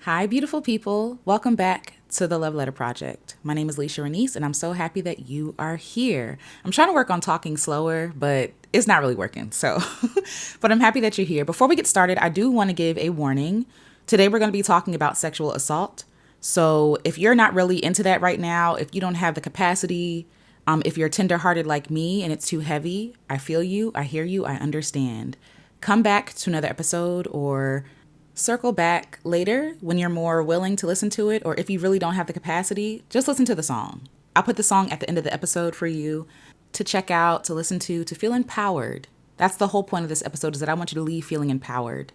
Hi, beautiful people. Welcome back to the Love Letter Project. My name is Leisha Renice, and I'm so happy that you are here. I'm trying to work on talking slower, but it's not really working. So, but I'm happy that you're here. Before we get started, I do want to give a warning. Today, we're going to be talking about sexual assault. So, if you're not really into that right now, if you don't have the capacity, if you're tenderhearted like me and it's too heavy, I feel you, I hear you, I understand. Come back to another episode or circle back later when you're more willing to listen to it, or if you really don't have the capacity, just listen to the song. I'll put the song at the end of the episode for you to check out, to listen to feel empowered. That's the whole point of this episode, is that I want you to leave feeling empowered.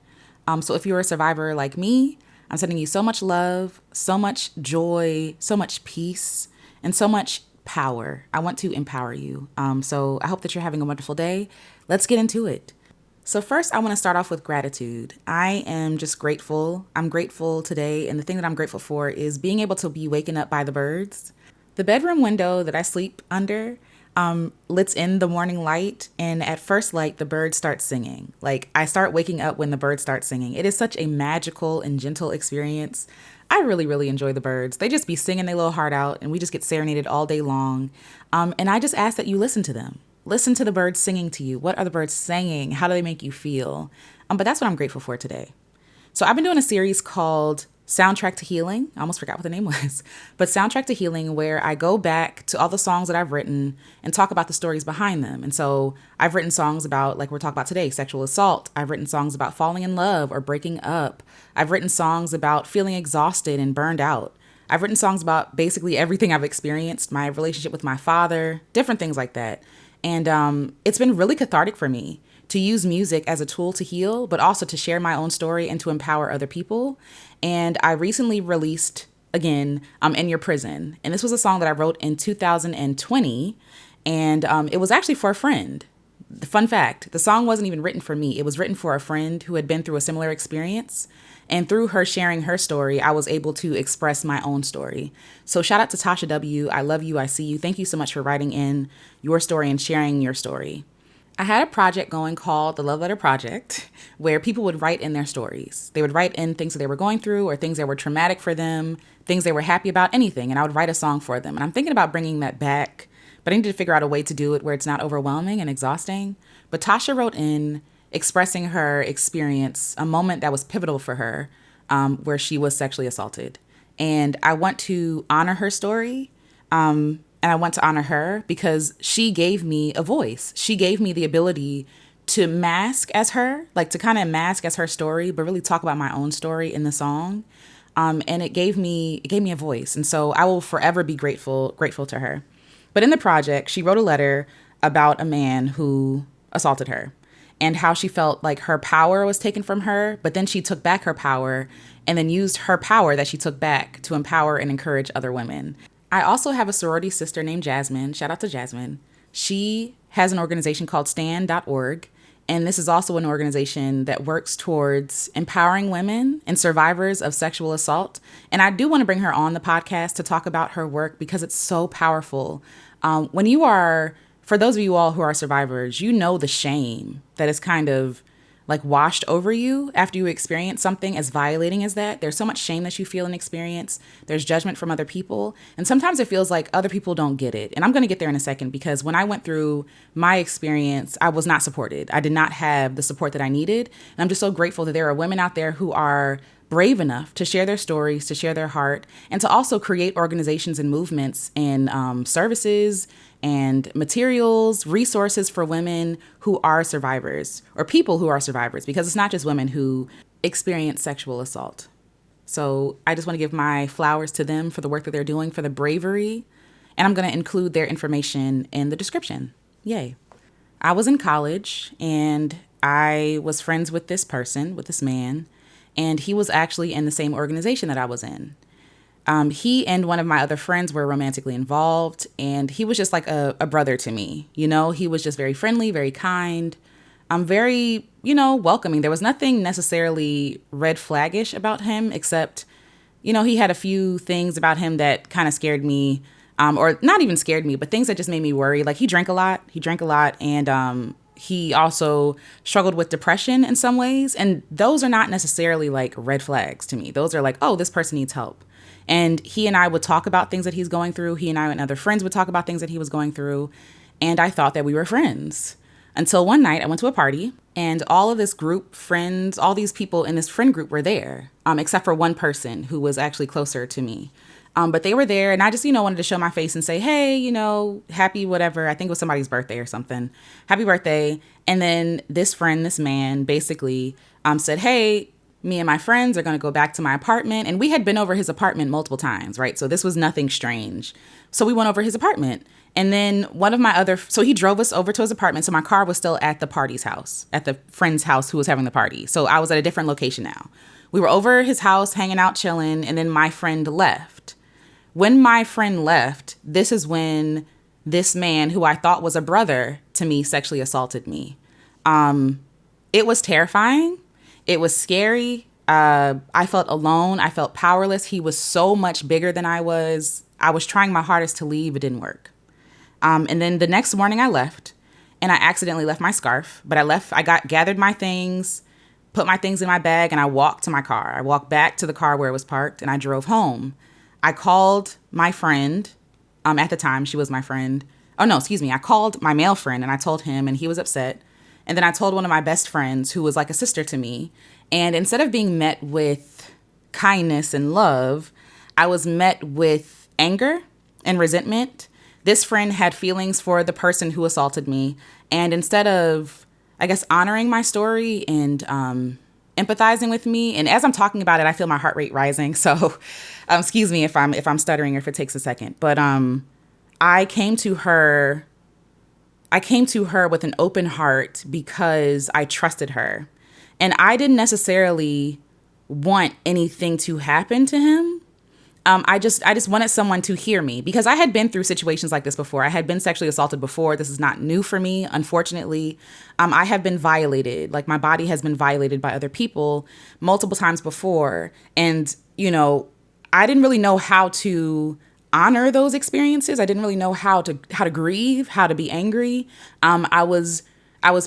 So if you're a survivor like me, I'm sending you so much love, so much joy, so much peace, and so much power. I want to empower you. So I hope that you're having a wonderful day. Let's get into it. So first, I want to start off with gratitude. I am just grateful. I'm grateful today, and the thing that I'm grateful for is being able to be waken up by the birds. The bedroom window that I sleep under lets in the morning light, and at first light, the birds start singing. Like, I start waking up when the birds start singing. It is such a magical and gentle experience. I really, really enjoy the birds. They just be singing their little heart out, and we just get serenaded all day long. And I just ask that you listen to them. Listen to the birds singing to you. What are the birds saying? How do they make you feel? But that's what I'm grateful for today. So I've been doing a series called Soundtrack to Healing. I almost forgot what the name was, but Soundtrack to Healing, where I go back to all the songs that I've written and talk about the stories behind them. And so I've written songs about, like we're talking about today, sexual assault. I've written songs about falling in love or breaking up. I've written songs about feeling exhausted and burned out. I've written songs about basically everything I've experienced, my relationship with my father, different things like that. And it's been really cathartic for me to use music as a tool to heal, but also to share my own story and to empower other people. And I recently released, again, In Your Prison. And this was a song that I wrote in 2020. And it was actually for a friend. The fun fact, the song wasn't even written for me. It was written for a friend who had been through a similar experience. And through her sharing her story, I was able to express my own story. So shout out to Tasha W. I love you. I see you. Thank you so much for writing in your story and sharing your story. I had a project going called the Love Letter Project, where people would write in their stories. They would write in things that they were going through or things that were traumatic for them, things they were happy about, anything. And I would write a song for them. And I'm thinking about bringing that back, but I need to figure out a way to do it where it's not overwhelming and exhausting. But Tasha wrote in expressing her experience, a moment that was pivotal for her, where she was sexually assaulted. And I want to honor her story. And I want to honor her because she gave me a voice. She gave me the ability to mask as her, like to kind of mask as her story, but really talk about my own story in the song. And it gave me a voice. And so I will forever be grateful to her. But in the project, she wrote a letter about a man who assaulted her and how she felt like her power was taken from her, but then she took back her power and then used her power that she took back to empower and encourage other women. I also have a sorority sister named Jasmine. Shout out to Jasmine. She has an organization called stand.org. And this is also an organization that works towards empowering women and survivors of sexual assault. And I do want to bring her on the podcast to talk about her work because it's so powerful. When you are, for those of you all who are survivors, you know the shame that is kind of like washed over you after you experience something as violating as that. There's so much shame that you feel and experience. There's judgment from other people. And sometimes it feels like other people don't get it. And I'm going to get there in a second because when I went through my experience, I was not supported. I did not have the support that I needed. And I'm just so grateful that there are women out there who are brave enough to share their stories, to share their heart, and to also create organizations and movements and services and materials, resources for women who are survivors or people who are survivors, because it's not just women who experience sexual assault. So I just want to give my flowers to them for the work that they're doing, for the bravery, and I'm going to include their information in the description. Yay. I was in college and I was friends with this person, with this man, and he was actually in the same organization that I was in. He and one of my other friends were romantically involved, and he was just like a brother to me. You know, he was just very friendly, very kind, very, welcoming. There was nothing necessarily red flaggish about him, except, he had a few things about him that kind of scared me, or not even scared me, but things that just made me worry. Like he drank a lot, and he also struggled with depression in some ways. And those are not necessarily like red flags to me. Those are like, oh, this person needs help. And he and I would talk about things that he's going through. He and I and other friends would talk about things that he was going through. And I thought that we were friends. Until one night I went to a party and all of this group, friends, all these people in this friend group were there, except for one person who was actually closer to me. But they were there and I just, wanted to show my face and say, hey, happy whatever. I think it was somebody's birthday or something. Happy birthday. And then this friend, this man basically said, hey, me and my friends are going to go back to my apartment. And we had been over his apartment multiple times, right? So this was nothing strange. So we went over his apartment. And then so he drove us over to his apartment. So my car was still at the party's house, at the friend's house who was having the party. So I was at a different location now. We were over his house, hanging out, chilling. And then my friend left. When my friend left, this is when this man, who I thought was a brother to me, sexually assaulted me. It was terrifying. It was scary. I felt alone. I felt powerless. He was so much bigger than I was. I was trying my hardest to leave. It didn't work. And then the next morning I left and I accidentally left my scarf, but I gathered my things, put my things in my bag, and I walked to my car. I walked back to the car where it was parked and I drove home. I called my friend. At the time, she was my friend. Oh, no, excuse me. I called my male friend and I told him and he was upset. And then I told one of my best friends who was like a sister to me. And instead of being met with kindness and love, I was met with anger and resentment. This friend had feelings for the person who assaulted me. And instead of, I guess, honoring my story and empathizing with me, and as I'm talking about it, I feel my heart rate rising. So excuse me if I'm stuttering or if it takes a second. But I came to her with an open heart because I trusted her. And I didn't necessarily want anything to happen to him. I just wanted someone to hear me because I had been through situations like this before. I had been sexually assaulted before. This is not new for me, unfortunately. I have been violated. Like my body has been violated by other people multiple times before. And, I didn't really know how to honor those experiences. I didn't really know how to grieve, how to be angry. I was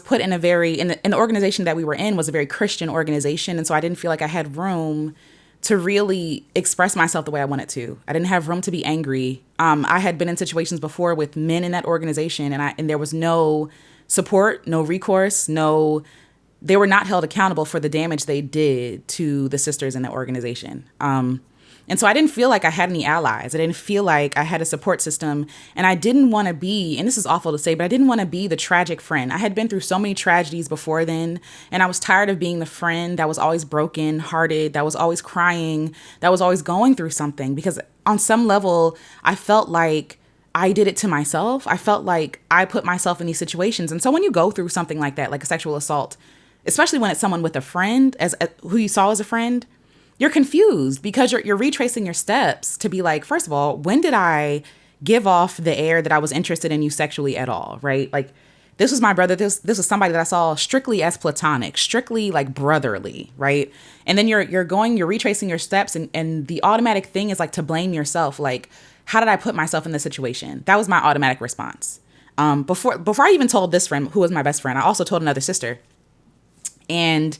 put in an organization that we were in was a very Christian organization. And so I didn't feel like I had room to really express myself the way I wanted to. I didn't have room to be angry. I had been in situations before with men in that organization and there was no support, no recourse, they were not held accountable for the damage they did to the sisters in that organization. And so I didn't feel like I had any allies. I didn't feel like I had a support system. And I didn't want to be, and this is awful to say, but I didn't want to be the tragic friend. I had been through so many tragedies before then. And I was tired of being the friend that was always broken hearted, that was always crying, that was always going through something. Because on some level, I felt like I did it to myself. I felt like I put myself in these situations. And so when you go through something like that, like a sexual assault, especially when it's someone with a friend, who you saw as a friend, you're confused because you're retracing your steps to be like, first of all, when did I give off the air that I was interested in you sexually at all, right? Like, this was my brother. This was somebody that I saw strictly as platonic, strictly like brotherly, right? And then you're retracing your steps, and the automatic thing is like to blame yourself. Like, how did I put myself in this situation? That was my automatic response. Before I even told this friend, who was my best friend, I also told another sister, and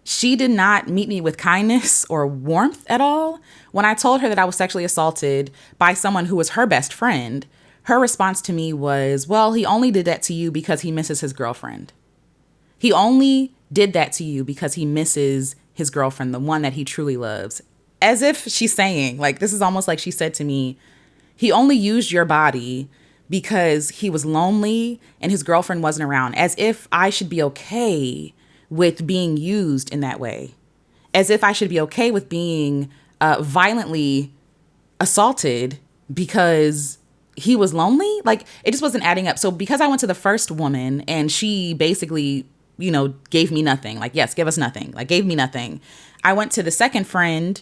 she did not meet me with kindness or warmth at all. When I told her that I was sexually assaulted by someone who was her best friend, her response to me was, well, he only did that to you because he misses his girlfriend. He only did that to you because he misses his girlfriend, the one that he truly loves. As if she's saying, like, this is almost like she said to me, he only used your body because he was lonely and his girlfriend wasn't around. As if I should be okay with being used in that way. As if I should be okay with being violently assaulted because he was lonely. Like, it just wasn't adding up. So because I went to the first woman and she basically, gave me nothing. Like, yes, give us nothing. Like, gave me nothing. I went to the second friend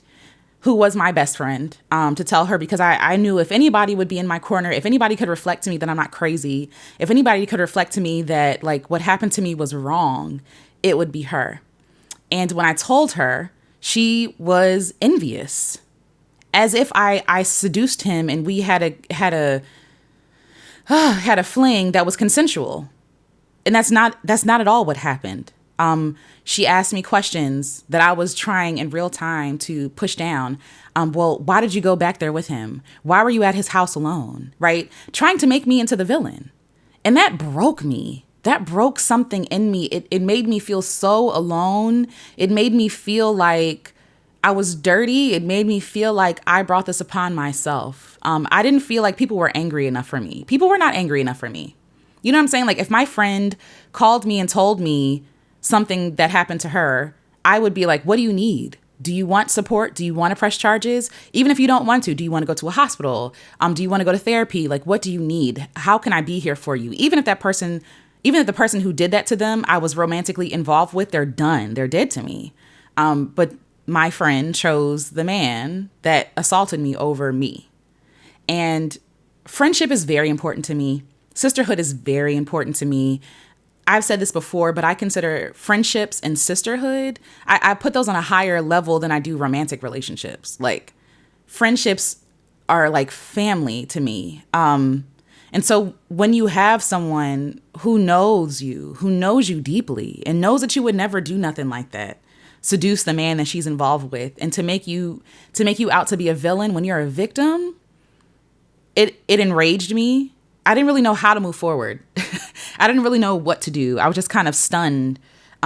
who was my best friend, to tell her, because I knew if anybody would be in my corner, if anybody could reflect to me that I'm not crazy, if anybody could reflect to me that like what happened to me was wrong, it would be her. And when I told her, she was envious, as if I seduced him and we had a fling that was consensual. And that's not at all what happened. She asked me questions that I was trying in real time to push down. Well, why did you go back there with him? Why were you at his house alone? Right? Trying to make me into the villain. And that broke me. That broke something in me. It made me feel so alone. It made me feel like I was dirty. It made me feel like I brought this upon myself. I didn't feel like people were angry enough for me. People were not angry enough for me. You know what I'm saying? Like if my friend called me and told me something that happened to her, I would be like, what do you need? Do you want support? Do you want to press charges? Even if you don't want to, do you want to go to a hospital? Do you want to go to therapy? Like, what do you need? How can I be here for you? Even if the person who did that to them, I was romantically involved with, they're done. They're dead to me. But my friend chose the man that assaulted me over me. And friendship is very important to me. Sisterhood is very important to me. I've said this before, but I consider friendships and sisterhood, I put those on a higher level than I do romantic relationships. Like friendships are like family to me. And so when you have someone who knows you deeply and knows that you would never do nothing like that, seduce the man that she's involved with, and to make you out to be a villain when you're a victim, it enraged me. I didn't really know how to move forward. I didn't really know what to do. I was just kind of stunned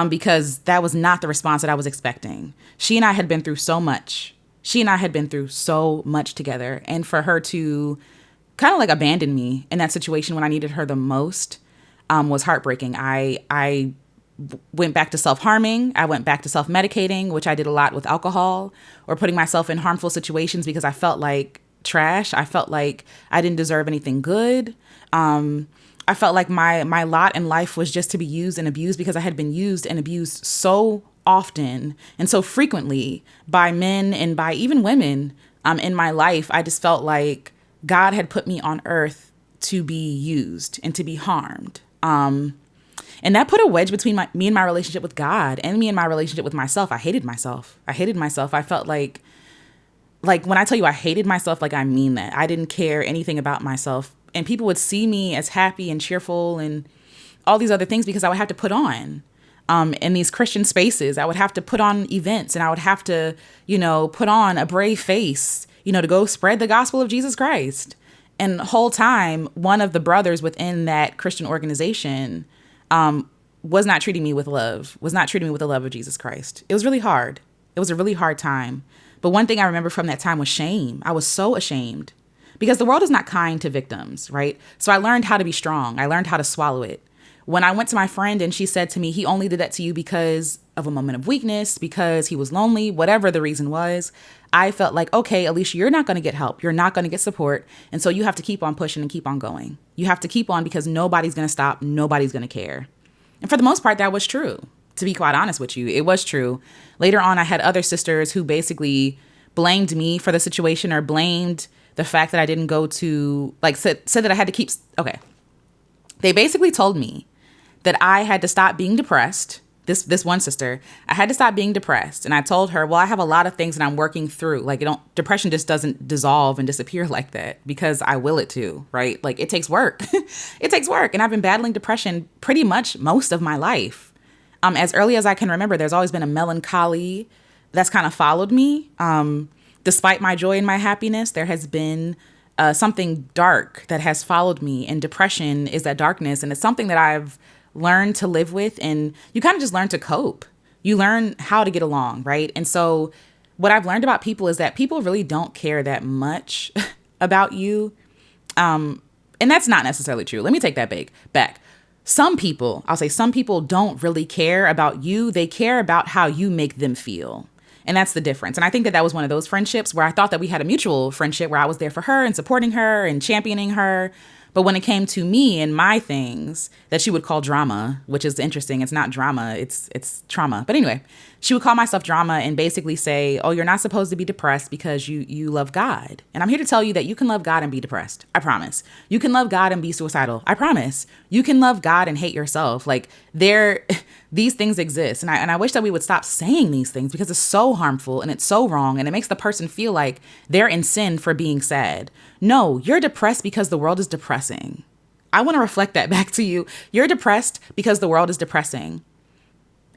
because that was not the response that I was expecting. She and I had been through so much. Together. And for her to kind of like abandon me in that situation when I needed her the most was heartbreaking. I went back to self-harming. I went back to self-medicating, which I did a lot with alcohol or putting myself in harmful situations because I felt like trash. I felt like I didn't deserve anything good. I felt like my lot in life was just to be used and abused because I had been used and abused so often and so frequently by men and by even women in my life. I just felt like God had put me on earth to be used and to be harmed. And that put a wedge between me and my relationship with God and me and my relationship with myself. I hated myself. I felt like when I tell you I hated myself, like I mean that. I didn't care anything about myself. And people would see me as happy and cheerful and all these other things because I would have to put on in these Christian spaces. I would have to put on events and I would have to, put on a brave face, to go spread the gospel of Jesus Christ. And the whole time, one of the brothers within that Christian organization was not treating me with love, was not treating me with the love of Jesus Christ. It was really hard. It was a really hard time. But one thing I remember from that time was shame. I was so ashamed because the world is not kind to victims, right? So I learned how to be strong. I learned how to swallow it. When I went to my friend and she said to me, he only did that to you because of a moment of weakness, because he was lonely, whatever the reason was, I felt like, okay, Alicia, you're not going to get help. You're not going to get support. And so you have to keep on pushing and keep on going. You have to keep on because nobody's going to stop. Nobody's going to care. And for the most part, that was true. To be quite honest with you, it was true. Later on, I had other sisters who basically blamed me for the situation or blamed the fact that I didn't go to, said that I had to keep, okay. They basically told me that I had to stop being depressed. This one sister, I had to stop being depressed. And I told her, well, I have a lot of things that I'm working through. Depression just doesn't dissolve and disappear like that because I will it to, right? It takes work. It takes work. And I've been battling depression pretty much most of my life. As early as I can remember, there's always been a melancholy that's kind of followed me. Despite my joy and my happiness, there has been something dark that has followed me. And depression is that darkness. And it's something that I've learned to live with. And you kind of just learn to cope. You learn how to get along, right? And so what I've learned about people is that people really don't care that much about you. And that's not necessarily true. Let me take that back. Some people don't really care about you. They care about how you make them feel. And that's the difference. And I think that was one of those friendships where I thought that we had a mutual friendship where I was there for her and supporting her and championing her. But when it came to me and my things that she would call drama, which is interesting, it's not drama, it's trauma. But anyway, she would call myself drama and basically say, oh, you're not supposed to be depressed because you love God. And I'm here to tell you that you can love God and be depressed. I promise. You can love God and be suicidal. I promise. You can love God and hate yourself. These things exist. And I wish that we would stop saying these things because it's so harmful and it's so wrong. And it makes the person feel like they're in sin for being sad. No, you're depressed because the world is depressing. I want to reflect that back to you. You're depressed because the world is depressing.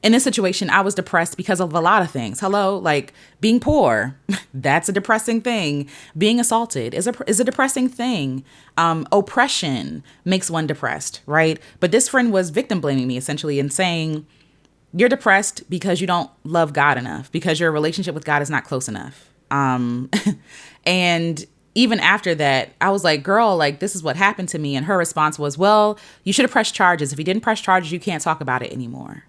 In this situation, I was depressed because of a lot of things. Hello, like being poor, that's a depressing thing. Being assaulted is a depressing thing. Oppression makes one depressed, right? But this friend was victim blaming me essentially and saying, you're depressed because you don't love God enough, because your relationship with God is not close enough. And even after that, I was like, girl, like this is what happened to me. And her response was, well, you should have pressed charges. If you didn't press charges, you can't talk about it anymore.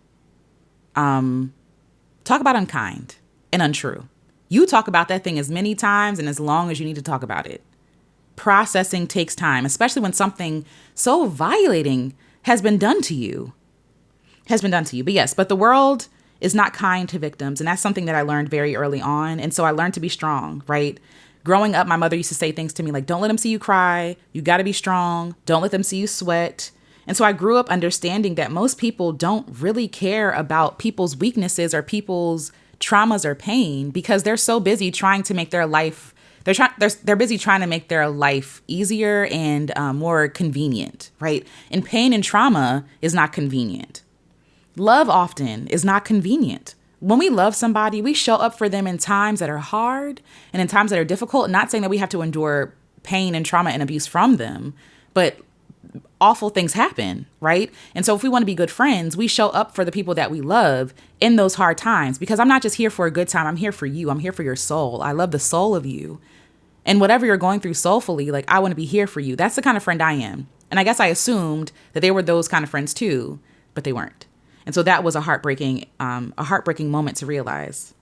Talk about unkind and untrue. You talk about that thing as many times and as long as you need to talk about it. Processing takes time, especially when something so violating has been done to you. But yes, but the world is not kind to victims. And that's something that I learned very early on. And so I learned to be strong, right? Growing up, my mother used to say things to me like, don't let them see you cry. You got to be strong. Don't let them see you sweat. And so I grew up understanding that most people don't really care about people's weaknesses or people's traumas or pain because they're so busy trying to make their life, they're busy trying to make their life easier and more convenient, right? And pain and trauma is not convenient. Love often is not convenient. When we love somebody, we show up for them in times that are hard and in times that are difficult. Not saying that we have to endure pain and trauma and abuse from them, but awful things happen, right? And so if we want to be good friends, we show up for the people that we love in those hard times, because I'm not just here for a good time. I'm here for you. I'm here for your soul. I love the soul of you. And whatever you're going through soulfully, like I want to be here for you. That's the kind of friend I am. And I guess I assumed that they were those kind of friends too, but they weren't. And so that was a heartbreaking moment to realize.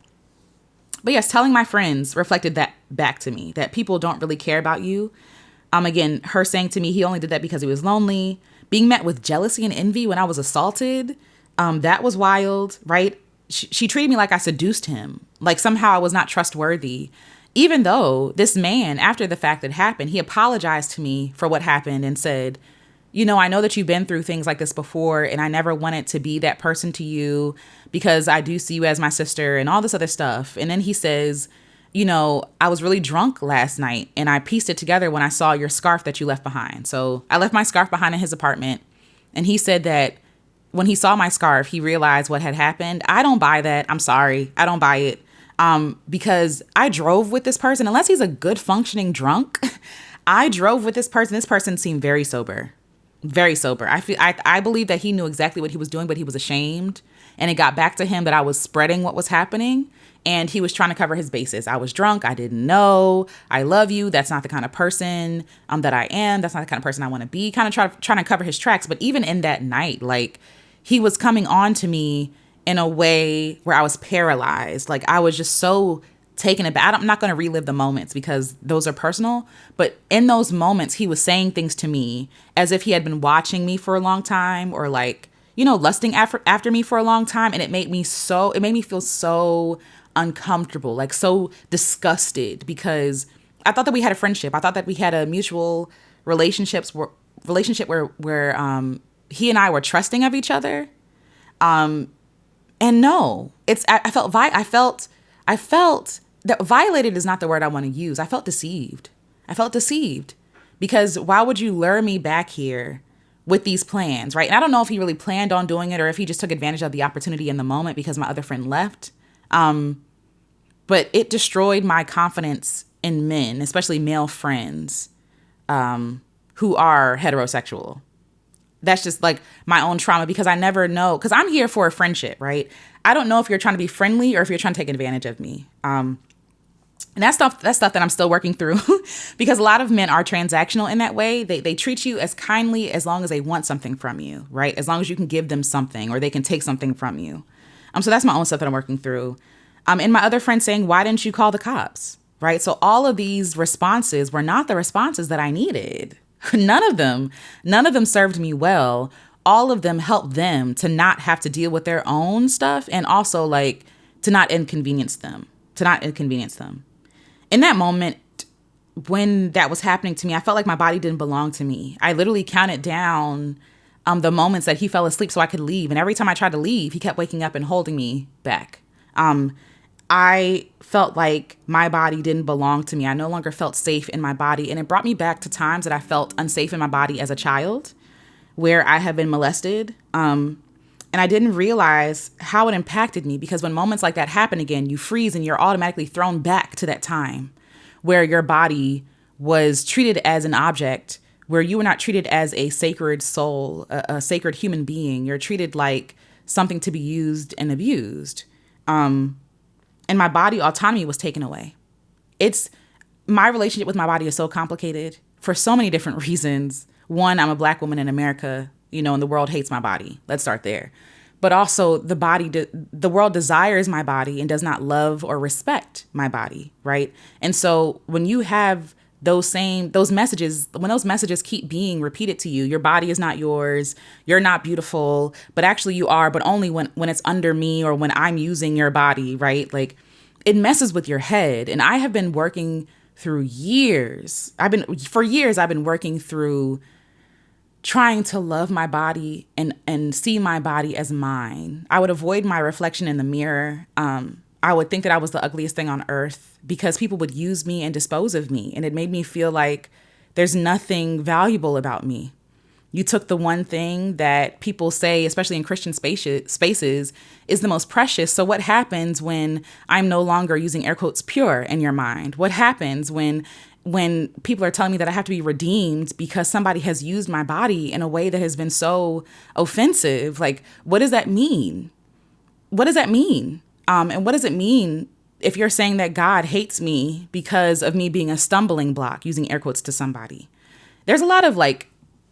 But yes, telling my friends reflected that back to me, that people don't really care about you. Again, her saying to me, he only did that because he was lonely. Being met with jealousy and envy when I was assaulted, that was wild, right? She treated me like I seduced him, like somehow I was not trustworthy. Even though this man, after the fact that happened, he apologized to me for what happened and said, you know, I know that you've been through things like this before, and I never wanted to be that person to you because I do see you as my sister and all this other stuff. And then he says, you know, I was really drunk last night and I pieced it together when I saw your scarf that you left behind. So I left my scarf behind in his apartment. And he said that when he saw my scarf, he realized what had happened. I don't buy that. I'm sorry. I don't buy it. Because I drove with this person, unless he's a good functioning drunk, I drove with this person. This person seemed very sober. Very sober. I believe that he knew exactly what he was doing, but he was ashamed. And it got back to him that I was spreading what was happening. And he was trying to cover his bases. I was drunk. I didn't know. I love you. That's not the kind of person that I am. That's not the kind of person I want to be. Kind of trying to cover his tracks. But even in that night, like he was coming on to me in a way where I was paralyzed. Like I was just so taken aback. I'm not going to relive the moments because those are personal. But in those moments, he was saying things to me as if he had been watching me for a long time, or like, you know, lusting after me for a long time. And it made me feel so uncomfortable, like so disgusted, because I thought that we had a friendship. I thought that we had a mutual relationship where he and I were trusting of each other. And no, I felt that violated is not the word I want to use. I felt deceived. Because why would you lure me back here with these plans, right? And I don't know if he really planned on doing it or if he just took advantage of the opportunity in the moment because my other friend left. But it destroyed my confidence in men, especially male friends, who are heterosexual. That's just like my own trauma, because I never know, because I'm here for a friendship, right? I don't know if you're trying to be friendly or if you're trying to take advantage of me. And that's stuff that I'm still working through because a lot of men are transactional in that way. They treat you as kindly as long as they want something from you, right? As long as you can give them something or they can take something from you. So that's my own stuff that I'm working through. And my other friend saying, why didn't you call the cops? Right? So all of these responses were not the responses that I needed. None of them served me well. All of them helped them to not have to deal with their own stuff, and also like to not inconvenience them. In that moment, when that was happening to me, I felt like my body didn't belong to me. I literally counted down the moments that he fell asleep so I could leave. And every time I tried to leave, he kept waking up and holding me back. I felt like my body didn't belong to me. I no longer felt safe in my body. And it brought me back to times that I felt unsafe in my body as a child, where I had been molested. And I didn't realize how it impacted me, because when moments like that happen again, you freeze and you're automatically thrown back to that time where your body was treated as an object, where you were not treated as a sacred soul, a sacred human being. You're treated like something to be used and abused. And my body autonomy was taken away. My relationship with my body is so complicated for so many different reasons. One, I'm a Black woman in America, and the world hates my body. Let's start there. But also the world desires my body and does not love or respect my body, right? And so when you have those messages, when those messages keep being repeated to you, your body is not yours, you're not beautiful, but actually you are, but only when it's under me or when I'm using your body, right? Like, it messes with your head. And I have been working through years. I've been working through trying to love my body and see my body as mine. I would avoid my reflection in the mirror. I would think that I was the ugliest thing on earth because people would use me and dispose of me. And it made me feel like there's nothing valuable about me. You took the one thing that people say, especially in Christian spaces, is the most precious. So what happens when I'm no longer, using air quotes, pure in your mind? What happens when people are telling me that I have to be redeemed because somebody has used my body in a way that has been so offensive? Like, what does that mean? What does that mean? And what does it mean if you're saying that God hates me because of me being a stumbling block, using air quotes, to somebody? There's a lot of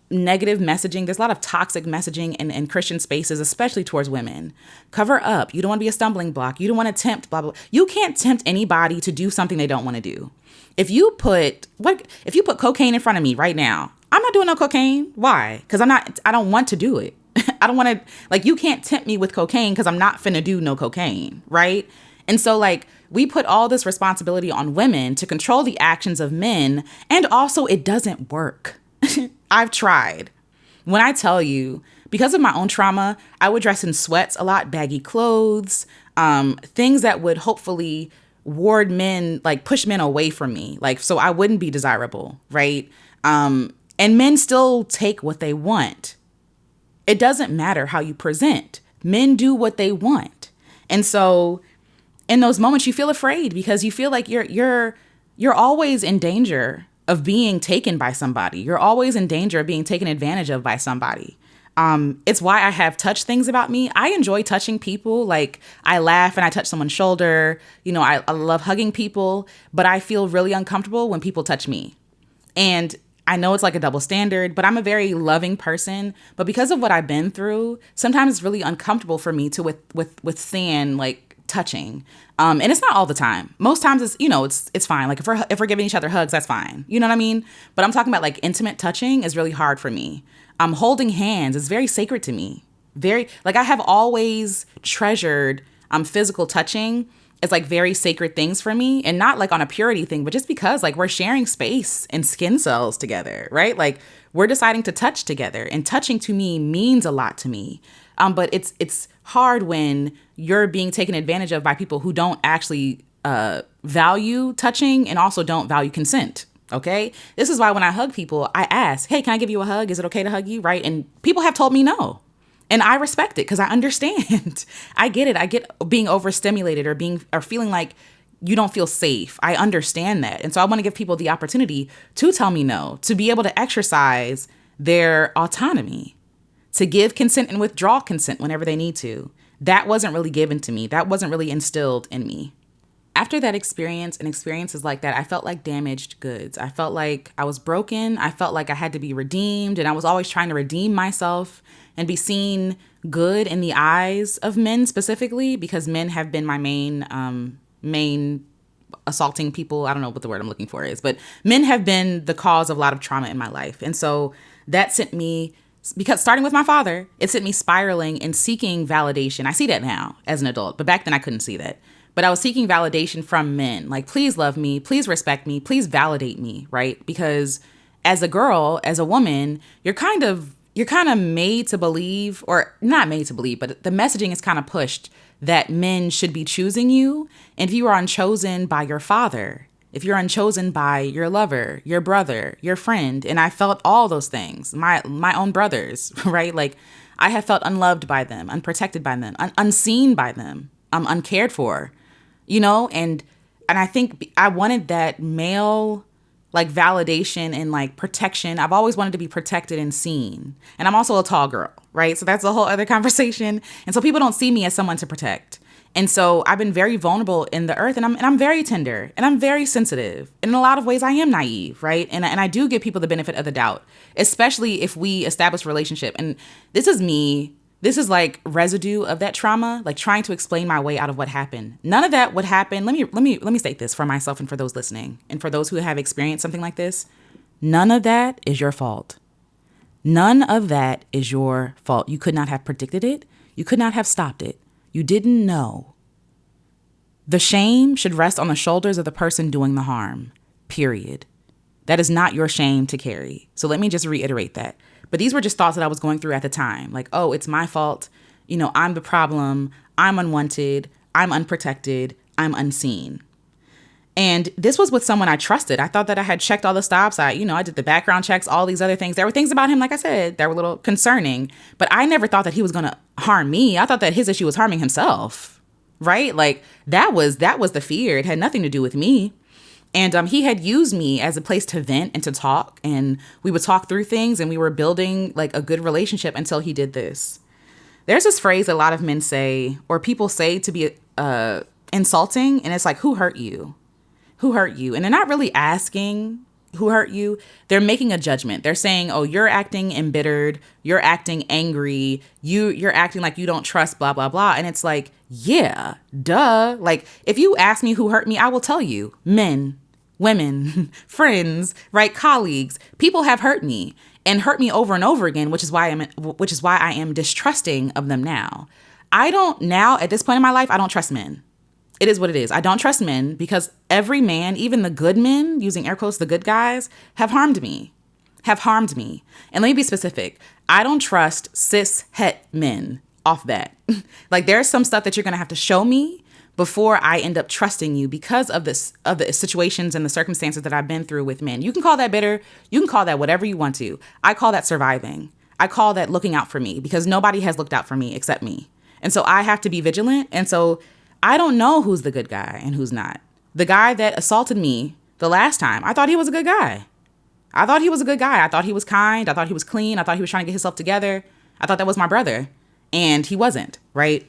negative messaging. There's a lot of toxic messaging in Christian spaces, especially towards women. Cover up. You don't want to be a stumbling block. You don't want to tempt, blah, blah, blah. You can't tempt anybody to do something they don't want to do. If you put cocaine in front of me right now, I'm not doing no cocaine. Why? Because I don't want to do it. I don't want to, you can't tempt me with cocaine because I'm not finna do no cocaine, right? And so we put all this responsibility on women to control the actions of men, and also it doesn't work. I've tried. When I tell you, because of my own trauma, I would dress in sweats a lot, baggy clothes, things that would hopefully ward men, push men away from me, so I wouldn't be desirable, right? And men still take what they want. It doesn't matter how you present. Men do what they want. And so in those moments you feel afraid because you feel like you're always in danger of being taken by somebody. You're always in danger of being taken advantage of by somebody. It's why I have touched things about me. I enjoy touching people. I laugh and I touch someone's shoulder. I love hugging people, but I feel really uncomfortable when people touch me. And I know it's a double standard, but I'm a very loving person. But because of what I've been through, sometimes it's really uncomfortable for me to withstand touching. And it's not all the time. Most times it's fine. If we're giving each other hugs, that's fine. You know what I mean? But I'm talking about intimate touching is really hard for me. Holding hands is very sacred to me. I have always treasured physical touching. It's very sacred things for me, and not on a purity thing, but just because we're sharing space and skin cells together, right? We're deciding to touch together, and touching to me means a lot to me. But it's hard when you're being taken advantage of by people who don't actually value touching and also don't value consent. Okay. This is why when I hug people, I ask, hey, can I give you a hug? Is it okay to hug you? Right. And people have told me no. And I respect it because I understand. I get it. I get being overstimulated or feeling like you don't feel safe. I understand that. And so I want to give people the opportunity to tell me no, to be able to exercise their autonomy, to give consent and withdraw consent whenever they need to. That wasn't really given to me. That wasn't really instilled in me. After that experience and experiences like that, I felt like damaged goods. I felt like I was broken. I felt like I had to be redeemed. And I was always trying to redeem myself and be seen good in the eyes of men specifically, because men have been my main assaulting people. I don't know what the word I'm looking for is, but men have been the cause of a lot of trauma in my life. And so that sent me, because starting with my father, it sent me spiraling and seeking validation. I see that now as an adult, but back then I couldn't see that. But I was seeking validation from men. Please love me, please respect me, please validate me, right? Because as a girl, as a woman, you're kind of made to believe, or not made to believe, but the messaging is kind of pushed that men should be choosing you. And if you are unchosen by your father, if you're unchosen by your lover, your brother, your friend, and I felt all those things, my own brothers, right? Like I have felt unloved by them, unprotected by them, unseen by them, uncared for, and I think I wanted that male like validation and like protection. I've always wanted to be protected and seen. And I'm also a tall girl, right? So that's a whole other conversation. And so people don't see me as someone to protect. And so I've been very vulnerable in the earth, and I'm very tender, and I'm very sensitive. And in a lot of ways I am naive, right? And I do give people the benefit of the doubt, especially if we establish a relationship. And this is me. This is like residue of that trauma, like trying to explain my way out of what happened. None of that would happen. Let me state this for myself and for those listening and for those who have experienced something like this. None of that is your fault. None of that is your fault. You could not have predicted it. You could not have stopped it. You didn't know. The shame should rest on the shoulders of the person doing the harm, period. That is not your shame to carry. So let me just reiterate that. But these were just thoughts that I was going through at the time. Like, oh, it's my fault. I'm the problem. I'm unwanted. I'm unprotected. I'm unseen. And this was with someone I trusted. I thought that I had checked all the stops. I did the background checks, all these other things. There were things about him, like I said, that were a little concerning. But I never thought that he was going to harm me. I thought that his issue was harming himself, right? Like that was the fear. It had nothing to do with me. And he had used me as a place to vent and to talk. And we would talk through things, and we were building like a good relationship until he did this. There's this phrase a lot of men say, or people say to be insulting. And it's like, who hurt you? Who hurt you? And they're not really asking who hurt you. They're making a judgment. They're saying, oh, you're acting embittered. You're acting angry. You're acting like you don't trust, blah, blah, blah. And it's like, yeah, duh. Like if you ask me who hurt me, I will tell you. Men, women, friends, right? Colleagues, people have hurt me and hurt me over and over again, which is why I am distrusting of them now. At this point in my life, I don't trust men. It is what it is. I don't trust men because every man, even the good men, using air quotes, the good guys, have harmed me. And let me be specific. I don't trust cis het men off that. Like there's some stuff that you're going to have to show me before I end up trusting you because of the situations and the circumstances that I've been through with men. You can call that bitter. You can call that whatever you want to. I call that surviving. I call that looking out for me because nobody has looked out for me except me. And so I have to be vigilant. And so I don't know who's the good guy and who's not. The guy that assaulted me the last time, I thought he was a good guy. I thought he was kind. I thought he was clean. I thought he was trying to get himself together. I thought that was my brother. And he wasn't, right?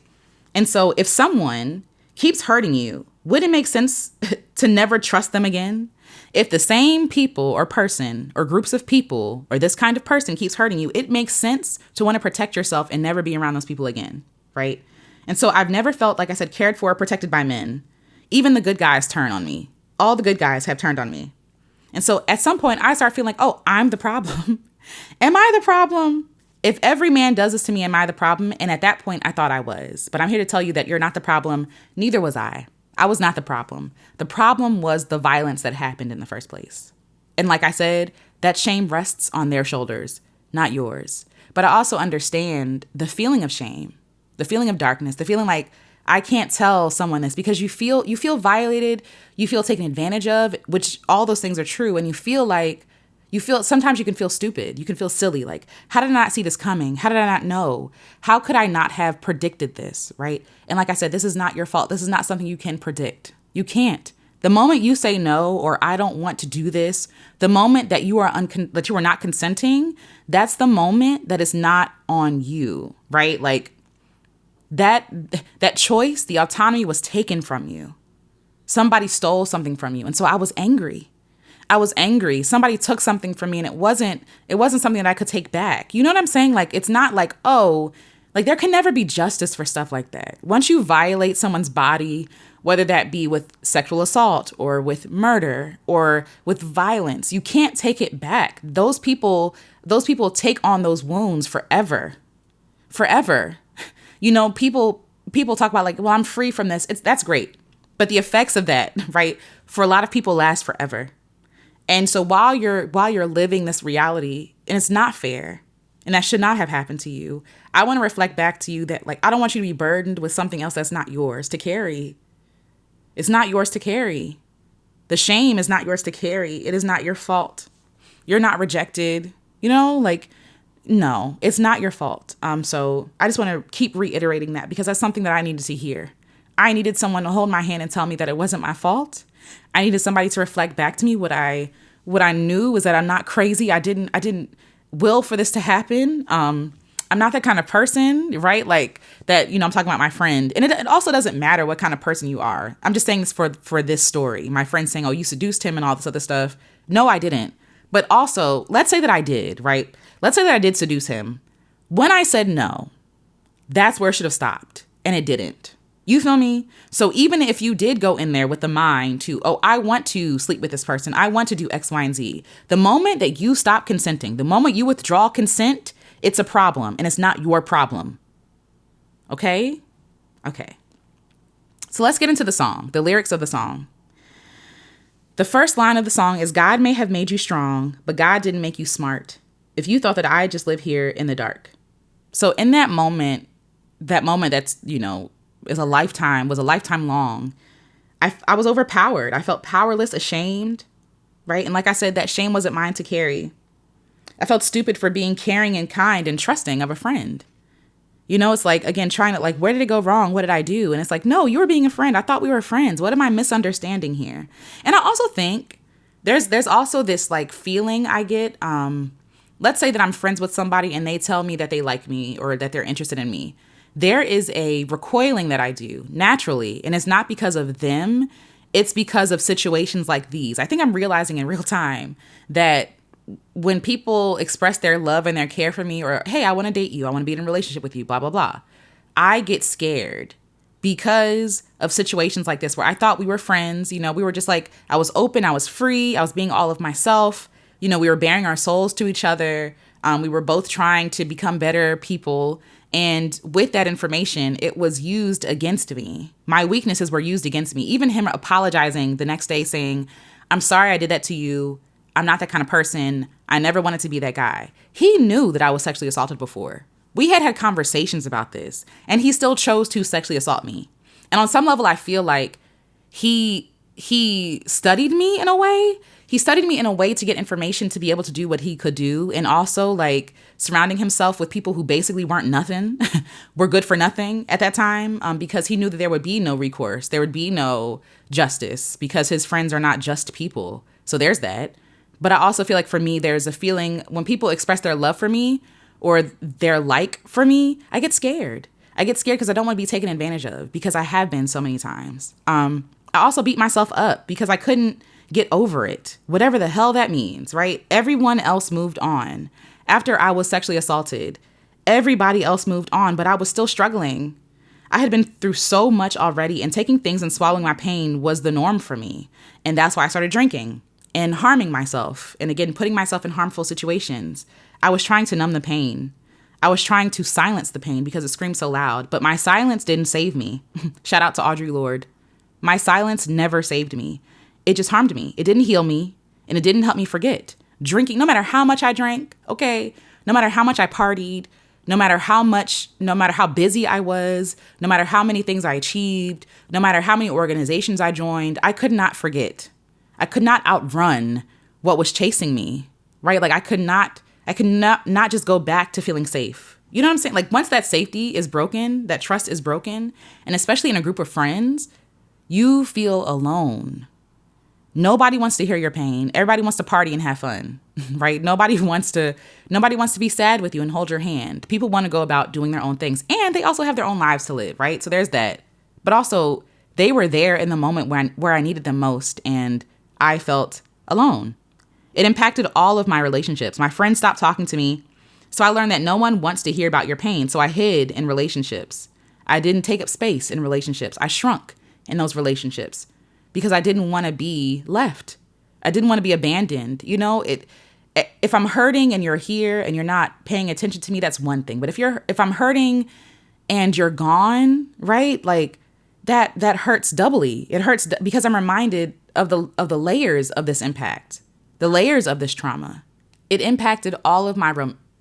And so if someone keeps hurting you, would it make sense to never trust them again? If the same people or person or groups of people or this kind of person keeps hurting you, it makes sense to want to protect yourself and never be around those people again, right? And so I've never felt, like I said, cared for or protected by men. Even the good guys turn on me. All the good guys have turned on me. And so at some point I start feeling like, oh, I'm the problem. Am I the problem? If every man does this to me, am I the problem? And at that point I thought I was. But I'm here to tell you that you're not the problem. Neither was I. I was not the problem. The problem was the violence that happened in the first place. And like I said, that shame rests on their shoulders, not yours. But I also understand the feeling of shame. The feeling of darkness, the feeling like I can't tell someone this because you feel violated, you feel taken advantage of, which all those things are true. And sometimes you can feel stupid. You can feel silly. Like, how did I not see this coming? How did I not know? How could I not have predicted this? Right. And like I said, this is not your fault. This is not something you can predict. You can't. The moment you say no, or I don't want to do this, the moment that you are not consenting, that's the moment that is not on you. Right. Like, that choice, the autonomy was taken from you. Somebody stole something from you. And so I was angry. Somebody took something from me, and it wasn't something that I could take back. You know what I'm saying? Like, it's not like, oh, like there can never be justice for stuff like that. Once you violate someone's body, whether that be with sexual assault or with murder or with violence, you can't take it back. Those people take on those wounds forever. People talk about like, well, I'm free from this. That's great. But the effects of that, right, for a lot of people last forever. And so while you're living this reality, and it's not fair, and that should not have happened to you. I want to reflect back to you that, like, I don't want you to be burdened with something else that's not yours to carry. It's not yours to carry. The shame is not yours to carry. It is not your fault. You're not rejected. Like, no, it's not your fault. So I just want to keep reiterating that, because that's something that I needed to hear. I needed someone to hold my hand and tell me that it wasn't my fault. I needed somebody to reflect back to me what I knew was that I'm not crazy. I didn't will for this to happen. I'm not that kind of person, right? Like that, I'm talking about my friend. And it also doesn't matter what kind of person you are. I'm just saying this for this story. My friend saying, oh, you seduced him and all this other stuff. No, I didn't. But also, let's say that I did, right? Let's say that I did seduce him. When I said no, that's where it should have stopped. And it didn't. You feel me? So even if you did go in there with the mind to, oh, I want to sleep with this person, I want to do X, Y, and Z. The moment that you stop consenting, the moment you withdraw consent, it's a problem, and it's not your problem. Okay? Okay. So let's get into the song, the lyrics of the song. The first line of the song is, God may have made you strong, but God didn't make you smart. If you thought that I just live here in the dark. So in that moment that's, was a lifetime long, I was overpowered. I felt powerless, ashamed, right? And like I said, that shame wasn't mine to carry. I felt stupid for being caring and kind and trusting of a friend. It's like, again, trying to, like, where did it go wrong? What did I do? And it's like, no, you were being a friend. I thought we were friends. What am I misunderstanding here? And I also think there's also this, like, feeling I get. Let's say that I'm friends with somebody and they tell me that they like me or that they're interested in me. There is a recoiling that I do naturally. And it's not because of them. It's because of situations like these. I think I'm realizing in real time that when people express their love and their care for me, or, hey, I want to date you, I want to be in a relationship with you, blah, blah, blah, I get scared because of situations like this where I thought we were friends. We were just like, I was open, I was free, I was being all of myself. We were bearing our souls to each other. We were both trying to become better people. And with that information, it was used against me. My weaknesses were used against me. Even him apologizing the next day saying, I'm sorry I did that to you. I'm not that kind of person. I never wanted to be that guy. He knew that I was sexually assaulted before. We had conversations about this, and he still chose to sexually assault me. And on some level, I feel like he studied me in a way. He studied me in a way to get information to be able to do what he could do. And also, like, surrounding himself with people who basically weren't nothing, were good for nothing at that time, because he knew that there would be no recourse. There would be no justice because his friends are not just people. So there's that. But I also feel like for me, there's a feeling when people express their love for me or their like for me, I get scared. I get scared because I don't want to be taken advantage of, because I have been so many times. I also beat myself up because I couldn't get over it, whatever the hell that means, right? Everyone else moved on. After I was sexually assaulted, everybody else moved on, but I was still struggling. I had been through so much already, and taking things and swallowing my pain was the norm for me. And that's why I started drinking and harming myself. And again, putting myself in harmful situations. I was trying to numb the pain. I was trying to silence the pain because it screamed so loud, but my silence didn't save me. Shout out to Audre Lorde. My silence never saved me. It just harmed me. It didn't heal me, and it didn't help me forget. Drinking, no matter how much I drank, okay, no matter how much I partied, no matter how busy I was, no matter how many things I achieved, no matter how many organizations I joined, I could not forget. I could not outrun what was chasing me, right? Like I could not just go back to feeling safe. You know what I'm saying? Like once that safety is broken, that trust is broken, and especially in a group of friends, you feel alone. Nobody wants to hear your pain. Everybody wants to party and have fun, right? Nobody wants to be sad with you and hold your hand. People want to go about doing their own things, and they also have their own lives to live, right? So there's that. But also, they were there in the moment where I needed them most, and I felt alone. It impacted all of my relationships. My friends stopped talking to me, so I learned that no one wants to hear about your pain, so I hid in relationships. I didn't take up space in relationships. I shrunk in those relationships because I didn't want to be left. I didn't want to be abandoned. You know, if I'm hurting and you're here and you're not paying attention to me, that's one thing. But if I'm hurting and you're gone, right? Like that hurts doubly. It hurts because I'm reminded of the layers of this impact, the layers of this trauma. It impacted all of my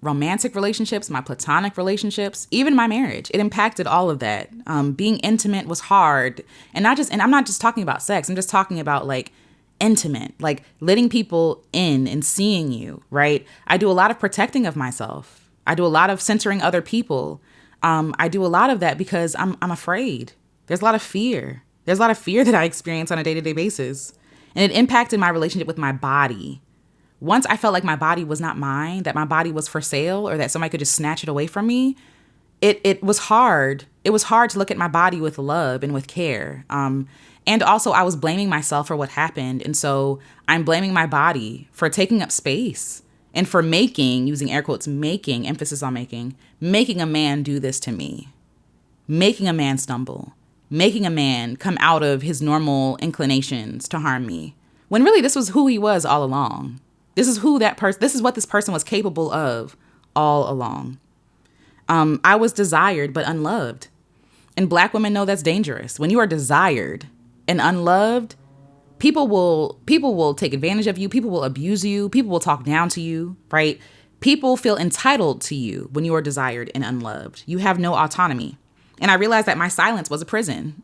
romantic relationships, my platonic relationships, even my marriage. It impacted all of that. Being intimate was hard. And I'm not just talking about sex. I'm just talking about like intimate, like letting people in and seeing you, right? I do a lot of protecting of myself. I do a lot of censoring other people. I do a lot of that because I'm afraid. There's a lot of fear. There's a lot of fear that I experience on a day-to-day basis. And it impacted my relationship with my body. Once I felt like my body was not mine, that my body was for sale, or that somebody could just snatch it away from me, it was hard. It was hard to look at my body with love and with care. And also I was blaming myself for what happened. And so I'm blaming my body for taking up space and for making, using air quotes, making, emphasis on making a man do this to me, making a man stumble, making a man come out of his normal inclinations to harm me. When really this was who he was all along. This is what this person was capable of all along. I was desired but unloved. And Black women know that's dangerous. When you are desired and unloved, people will take advantage of you. People will abuse you. People will talk down to you, right? People feel entitled to you when you are desired and unloved. You have no autonomy. And I realized that my silence was a prison.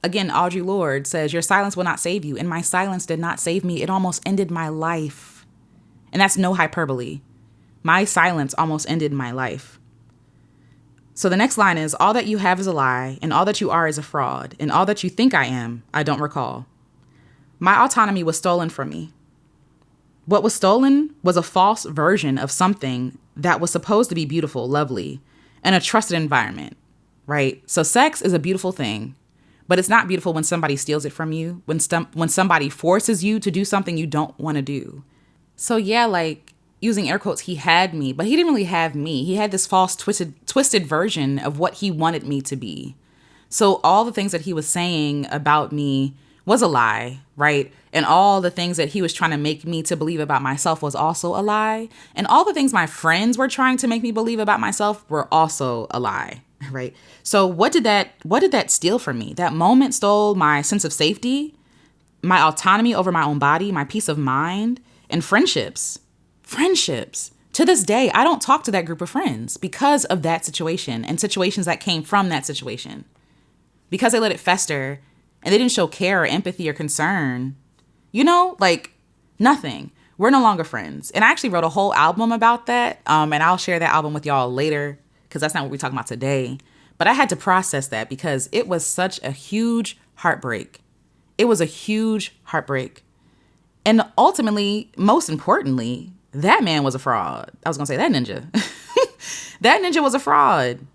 Again, Audre Lorde says, your silence will not save you. And my silence did not save me. It almost ended my life. And that's no hyperbole. My silence almost ended my life. So the next line is, all that you have is a lie, and all that you are is a fraud, and all that you think I am, I don't recall. My autonomy was stolen from me. What was stolen was a false version of something that was supposed to be beautiful, lovely, and a trusted environment, right? So sex is a beautiful thing, but it's not beautiful when somebody steals it from you, when somebody forces you to do something you don't want to do. So yeah, like, using air quotes, he had me, but he didn't really have me. He had this false, twisted version of what he wanted me to be. So all the things that he was saying about me was a lie, right? And all the things that he was trying to make me to believe about myself was also a lie. And all the things my friends were trying to make me believe about myself were also a lie, right? So what did that steal from me? That moment stole my sense of safety, my autonomy over my own body, my peace of mind, and friendships. To this day, I don't talk to that group of friends because of that situation and situations that came from that situation. Because they let it fester and they didn't show care or empathy or concern. You know, like nothing. We're no longer friends. And I actually wrote a whole album about that. And I'll share that album with y'all later because that's not what we're talking about today. But I had to process that because it was such a huge heartbreak. It was a huge heartbreak. And ultimately, most importantly, that man was a fraud. I was going to say that ninja. That ninja was a fraud.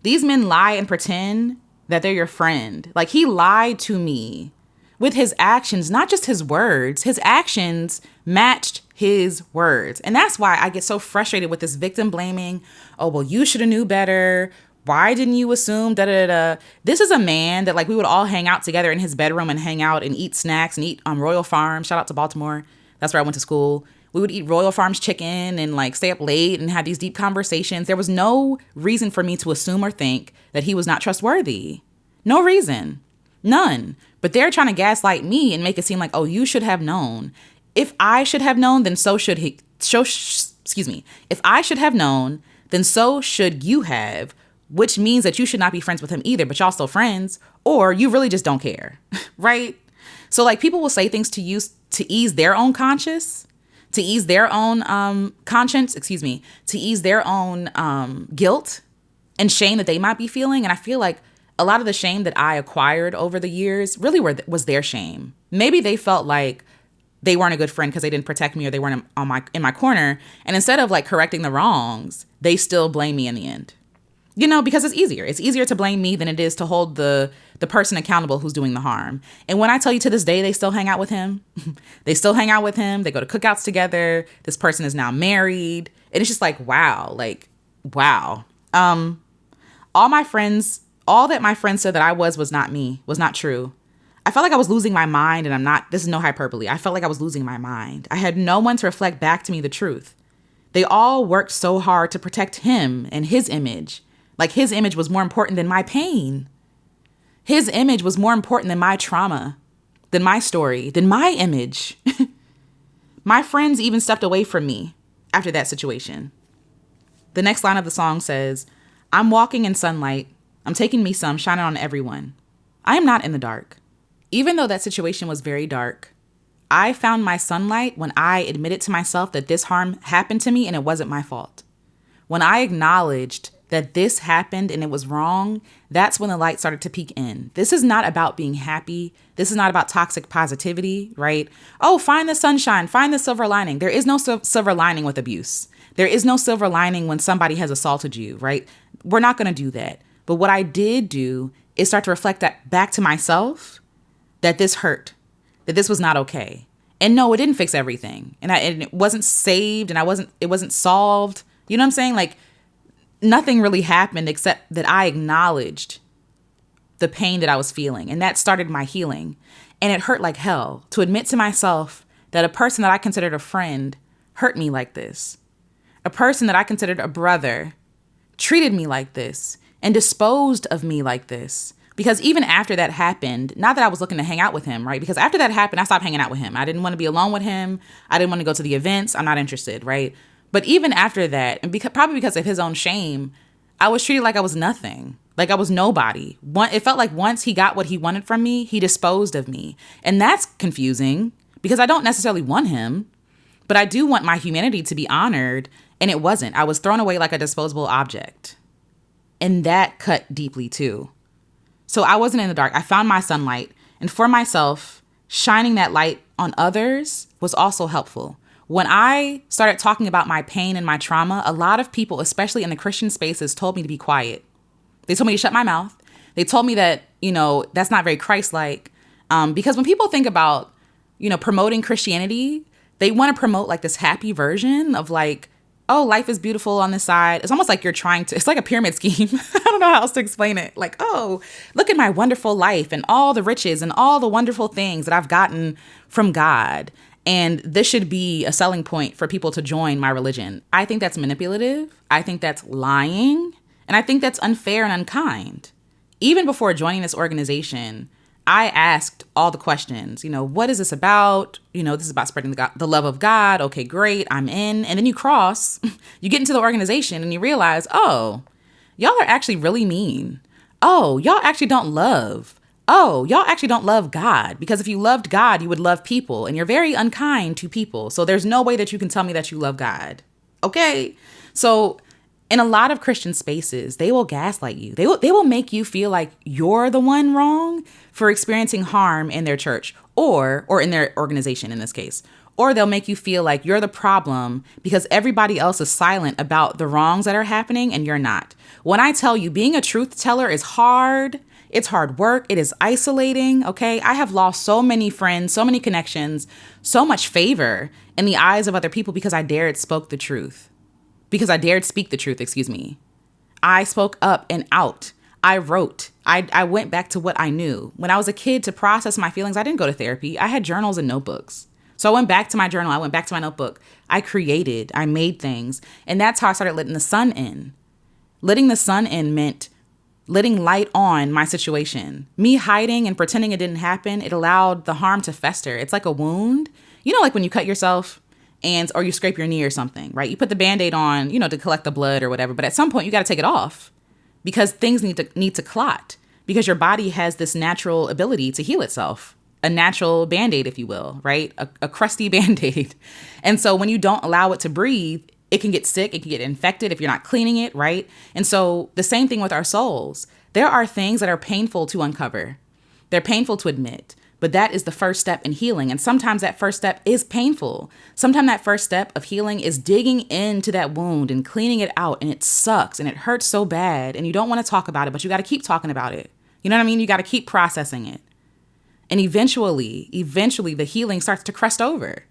These men lie and pretend that they're your friend. Like, he lied to me with his actions, not just his words. His actions matched his words. And that's why I get so frustrated with this victim blaming. Oh, well, you should have knew better. Why didn't you assume da-da-da-da? This is a man that, like, we would all hang out together in his bedroom and hang out and eat snacks and eat Royal Farms. Shout out to Baltimore. That's where I went to school. We would eat Royal Farms chicken and like stay up late and have these deep conversations. There was no reason for me to assume or think that he was not trustworthy. No reason. None. But they're trying to gaslight me and make it seem like, oh, you should have known. If I should have known, then so should he. If I should have known, then so should you have, which means that you should not be friends with him either, but y'all still friends, or you really just don't care, right? So like people will say things to you to ease their own conscience, to ease their own to ease their own guilt and shame that they might be feeling. And I feel like a lot of the shame that I acquired over the years really was their shame. Maybe they felt like they weren't a good friend because they didn't protect me or they weren't in my corner. And instead of like correcting the wrongs, they still blame me in the end. You know, because it's easier. It's easier to blame me than it is to hold the person accountable who's doing the harm. And when I tell you to this day, they still hang out with him. They still hang out with him. They go to cookouts together. This person is now married. And it's just like, wow. All that my friends said that I was not me, was not true. I felt like I was losing my mind, and this is no hyperbole. I felt like I was losing my mind. I had no one to reflect back to me the truth. They all worked so hard to protect him and his image. Like his image was more important than my pain. His image was more important than my trauma, than my story, than my image. My friends even stepped away from me after that situation. The next line of the song says, I'm walking in sunlight. I'm taking me some, shining on everyone. I am not in the dark. Even though that situation was very dark, I found my sunlight when I admitted to myself that this harm happened to me and it wasn't my fault. When I acknowledged that this happened and it was wrong, that's when the light started to peek in. This is not about being happy. This is not about toxic positivity, right? Oh, find the sunshine, find the silver lining. There is no silver lining with abuse. There is no silver lining when somebody has assaulted you, right? We're not going to do that. But what I did do is start to reflect that back to myself, that this hurt, that this was not okay. And no, it didn't fix everything. And it wasn't saved and it wasn't solved. You know what I'm saying? Like, nothing really happened except that I acknowledged the pain that I was feeling. And that started my healing. And it hurt like hell to admit to myself that a person that I considered a friend hurt me like this. A person that I considered a brother treated me like this and disposed of me like this. Because even after that happened, not that I was looking to hang out with him, right? Because after that happened, I stopped hanging out with him. I didn't want to be alone with him. I didn't want to go to the events. I'm not interested, right? But even after that, and probably because of his own shame, I was treated like I was nothing, like I was nobody. It felt like once he got what he wanted from me, he disposed of me. And that's confusing because I don't necessarily want him, but I do want my humanity to be honored. And it wasn't. I was thrown away like a disposable object. And that cut deeply too. So I wasn't in the dark. I found my sunlight. And for myself, shining that light on others was also helpful. When I started talking about my pain and my trauma, a lot of people, especially in the Christian spaces, told me to be quiet. They told me to shut my mouth. They told me that, that's not very Christ-like. Because when people think about, promoting Christianity, they want to promote like this happy version of like, oh, life is beautiful on this side. It's almost like it's like a pyramid scheme. I don't know how else to explain it. Like, oh, look at my wonderful life and all the riches and all the wonderful things that I've gotten from God. And this should be a selling point for people to join my religion. I think that's manipulative. I think that's lying. And I think that's unfair and unkind. Even before joining this organization, I asked all the questions, what is this about? This is about spreading the love of God. Okay, great. I'm in. And then you get into the organization and you realize, oh, y'all are actually really mean. Oh, y'all actually don't love. Oh, y'all actually don't love God. Because if you loved God, you would love people. And you're very unkind to people. So there's no way that you can tell me that you love God. Okay? So in a lot of Christian spaces, they will gaslight you. They will make you feel like you're the one wrong for experiencing harm in their church or in their organization in this case. Or they'll make you feel like you're the problem because everybody else is silent about the wrongs that are happening and you're not. When I tell you being a truth teller is hard, it's hard work. It is isolating. Okay. I have lost so many friends, so many connections, so much favor in the eyes of other people because I dared speak the truth. I spoke up and out. I wrote. I went back to what I knew. When I was a kid, to process my feelings, I didn't go to therapy. I had journals and notebooks. So I went back to my journal. I went back to my notebook. I created. I made things. And that's how I started letting the sun in. Letting the sun in meant letting light on my situation. Me hiding and pretending it didn't happen, it allowed the harm to fester. It's like a wound. Like when you cut yourself or you scrape your knee or something, right? You put the Band-Aid on, to collect the blood or whatever. But at some point you got to take it off because things need to clot because your body has this natural ability to heal itself. A natural Band-Aid, if you will, right? A crusty Band-Aid. And so when you don't allow it to breathe, it can get sick. It can get infected if you're not cleaning it, right? And so the same thing with our souls. There are things that are painful to uncover. They're painful to admit. But that is the first step in healing. And sometimes that first step is painful. Sometimes that first step of healing is digging into that wound and cleaning it out. And it sucks and it hurts so bad. And you don't want to talk about it, but you got to keep talking about it. You know what I mean? You got to keep processing it. And eventually the healing starts to crust over.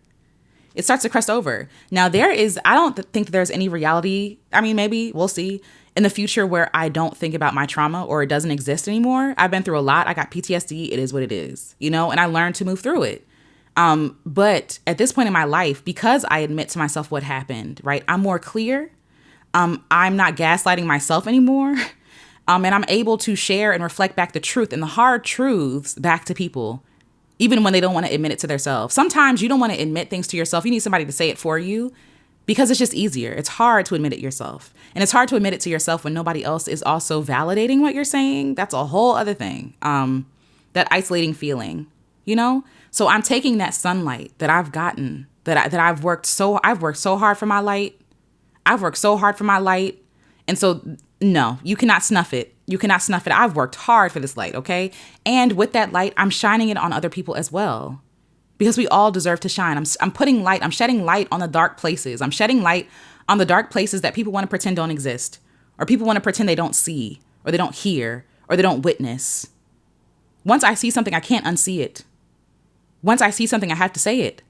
It starts to crust over. Now I don't think there's any reality. I mean, maybe we'll see in the future where I don't think about my trauma or it doesn't exist anymore. I've been through a lot. I got PTSD. It is what it is, and I learned to move through it. But at this point in my life, because I admit to myself what happened, right? I'm more clear. I'm not gaslighting myself anymore. And I'm able to share and reflect back the truth and the hard truths back to people, even when they don't want to admit it to themselves. Sometimes you don't want to admit things to yourself. You need somebody to say it for you. because it's just easier. It's hard to admit it yourself. And it's hard to admit it to yourself when nobody else is also validating what you're saying. That's a whole other thing. That isolating feeling, you know? So I'm taking that sunlight that I've gotten, I've worked so hard for my light. I've worked so hard for my light. And so, no, you cannot snuff it. You cannot snuff it. I've worked hard for this light, okay? And with that light, I'm shining it on other people as well. Because we all deserve to shine. I'm putting light, I'm shedding light on the dark places. I'm shedding light on the dark places that people want to pretend don't exist. Or people want to pretend they don't see, or they don't hear, or they don't witness. Once I see something, I can't unsee it. Once I see something, I have to say it.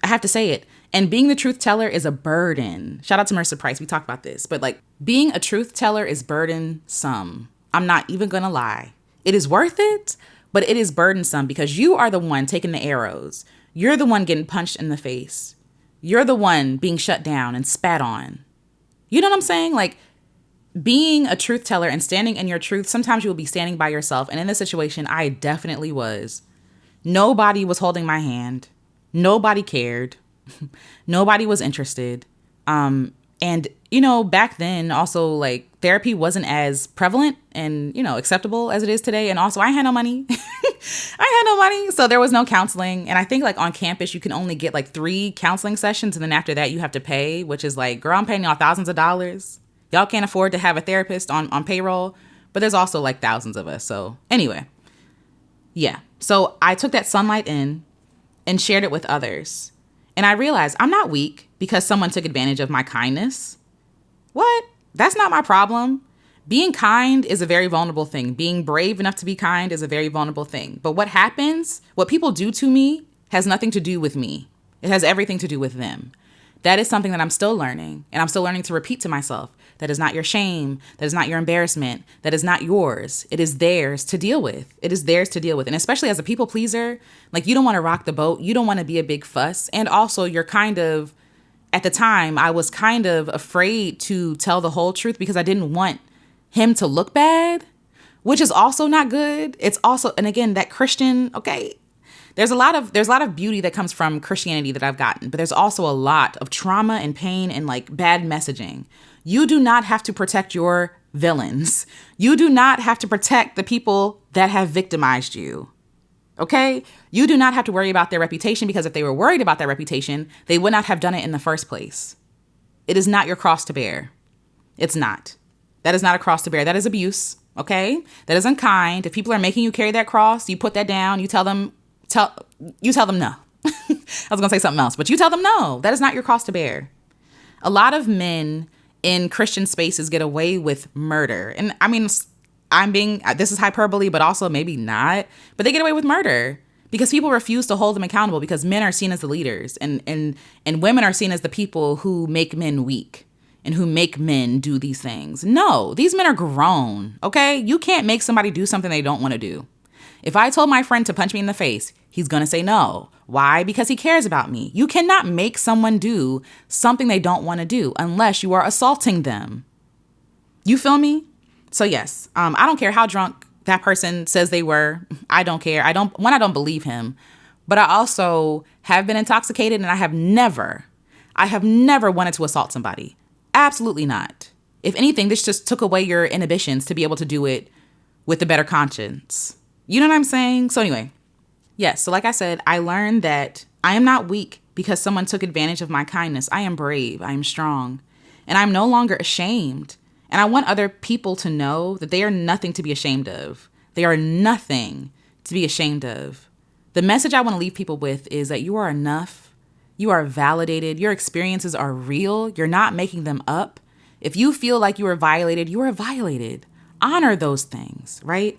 I have to say it. And being the truth teller is a burden. Shout out to Mercer Price. We talked about this. But like, being a truth teller is burdensome. I'm not even going to lie. It is worth it, but it is burdensome because you are the one taking the arrows. You're the one getting punched in the face. You're the one being shut down and spat on. You know what I'm saying? Like, being a truth teller and standing in your truth, sometimes you will be standing by yourself. And in this situation, I definitely was. Nobody was holding my hand. Nobody cared. Nobody was interested. And, you know, back then also, like, therapy wasn't as prevalent and, you know, acceptable as it is today. And also I had no money. I had no money. So there was no counseling. And I think like on campus, you can only get like 3 counseling sessions. And then after that, you have to pay, which is like, girl, I'm paying y'all thousands of dollars. Y'all can't afford to have a therapist on payroll, but there's also like thousands of us. So anyway, yeah. So I took that sunlight in and shared it with others. And I realized I'm not weak because someone took advantage of my kindness. What? That's not my problem. Being kind is a very vulnerable thing. Being brave enough to be kind is a very vulnerable thing. But what happens, what people do to me has nothing to do with me. It has everything to do with them. That is something that I'm still learning. And I'm still learning to repeat to myself. That is not your shame. That is not your embarrassment. That is not yours. It is theirs to deal with. It is theirs to deal with. And especially as a people pleaser, like you don't want to rock the boat. You don't want to be a big fuss. And also you're kind of, at the time, I was kind of afraid to tell the whole truth because I didn't want him to look bad, which is also not good. It's also, and again, that Christian, okay, there's a lot of beauty that comes from Christianity that I've gotten, but there's also a lot of trauma and pain and like bad messaging. You do not have to protect your villains. You do not have to protect the people that have victimized you. Okay? You do not have to worry about their reputation because if they were worried about their reputation, they would not have done it in the first place. It is not your cross to bear. It's not. That is not a cross to bear. That is abuse. Okay? That is unkind. If people are making you carry that cross, you put that down, you tell them no. I was going to say something else, but you tell them no. That is not your cross to bear. A lot of men in Christian spaces get away with murder. And I mean, this is hyperbole, but also maybe not, but they get away with murder because people refuse to hold them accountable because men are seen as the leaders and women are seen as the people who make men weak and who make men do these things. No, these men are grown. Okay. You can't make somebody do something they don't want to do. If I told my friend to punch me in the face, he's going to say no. Why? Because he cares about me. You cannot make someone do something they don't want to do unless you are assaulting them. You feel me? So yes, I don't care how drunk that person says they were. I don't care. I don't believe him, but I also have been intoxicated and I have never wanted to assault somebody. Absolutely not. If anything, this just took away your inhibitions to be able to do it with a better conscience. You know what I'm saying? So anyway, yes. So like I said, I learned that I am not weak because someone took advantage of my kindness. I am brave. I am strong. And I'm no longer ashamed. And I want other people to know that they are nothing to be ashamed of. They are nothing to be ashamed of. The message I want to leave people with is that you are enough. You are validated. Your experiences are real. You're not making them up. If you feel like you are violated, you are violated. Honor those things, right?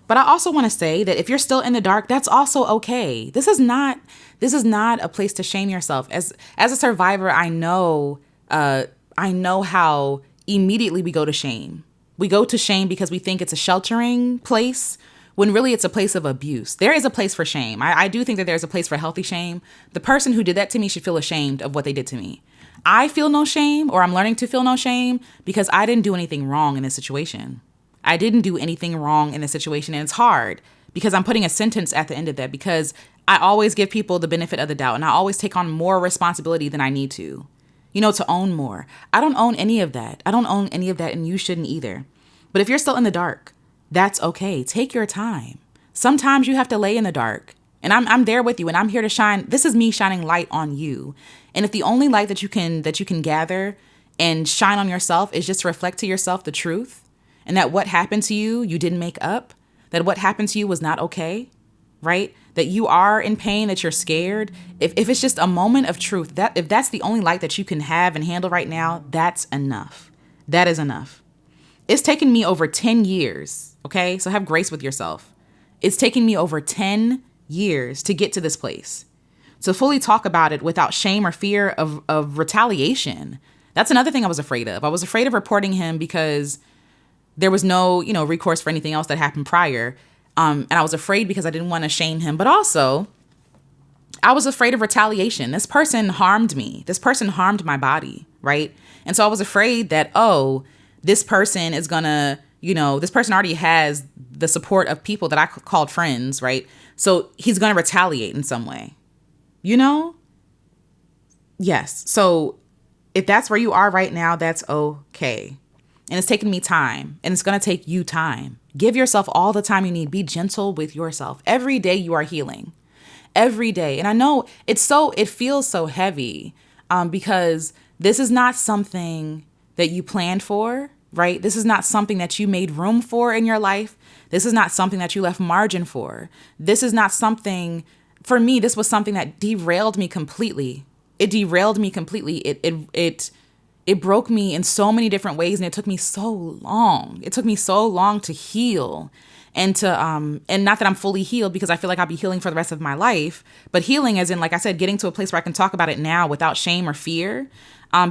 But I also want to say that if you're still in the dark, that's also okay. This is not a place to shame yourself. As a survivor, I know how immediately we go to shame. We go to shame because we think it's a sheltering place when really it's a place of abuse. There is a place for shame. I do think that there's a place for healthy shame. The person who did that to me should feel ashamed of what they did to me. I feel no shame, or I'm learning to feel no shame because I didn't do anything wrong in this situation. I didn't do anything wrong in this situation. And it's hard because I'm putting a sentence at the end of that because I always give people the benefit of the doubt and I always take on more responsibility than I need to. to own more. I don't own any of that. I don't own any of that, and you shouldn't either. But if you're still in the dark, that's okay. Take your time. Sometimes you have to lay in the dark, and I'm there with you, and I'm here to shine. This is me shining light on you. And if the only light that you can gather and shine on yourself is just to reflect to yourself the truth, and that what happened to you, you didn't make up, that what happened to you was not okay, right? That you are in pain, that you're scared. If it's just a moment of truth, that if that's the only light that you can have and handle right now, that's enough. That is enough. It's taken me over 10 years, okay? So have grace with yourself. It's taken me over 10 years to get to this place, to fully talk about it without shame or fear of retaliation. That's another thing I was afraid of. I was afraid of reporting him because there was no, recourse for anything else that happened prior. And I was afraid because I didn't want to shame him. But also, I was afraid of retaliation. This person harmed me. This person harmed my body, right? And so I was afraid that, this person is gonna, this person already has the support of people that I called friends, right? So he's gonna retaliate in some way, Yes. So if that's where you are right now, that's okay. And it's taken me time, and it's gonna take you time. Give yourself all the time you need. Be gentle with yourself. Every day you are healing. Every day. And I know it feels so heavy because this is not something that you planned for, right? This is not something that you made room for in your life. This is not something that you left margin for. This is not something, for me, this was something that derailed me completely. It derailed me completely. It broke me in so many different ways, and it took me so long. It took me so long to heal and to, and not that I'm fully healed because I feel like I'll be healing for the rest of my life, but healing as in, like I said, getting to a place where I can talk about it now without shame or fear.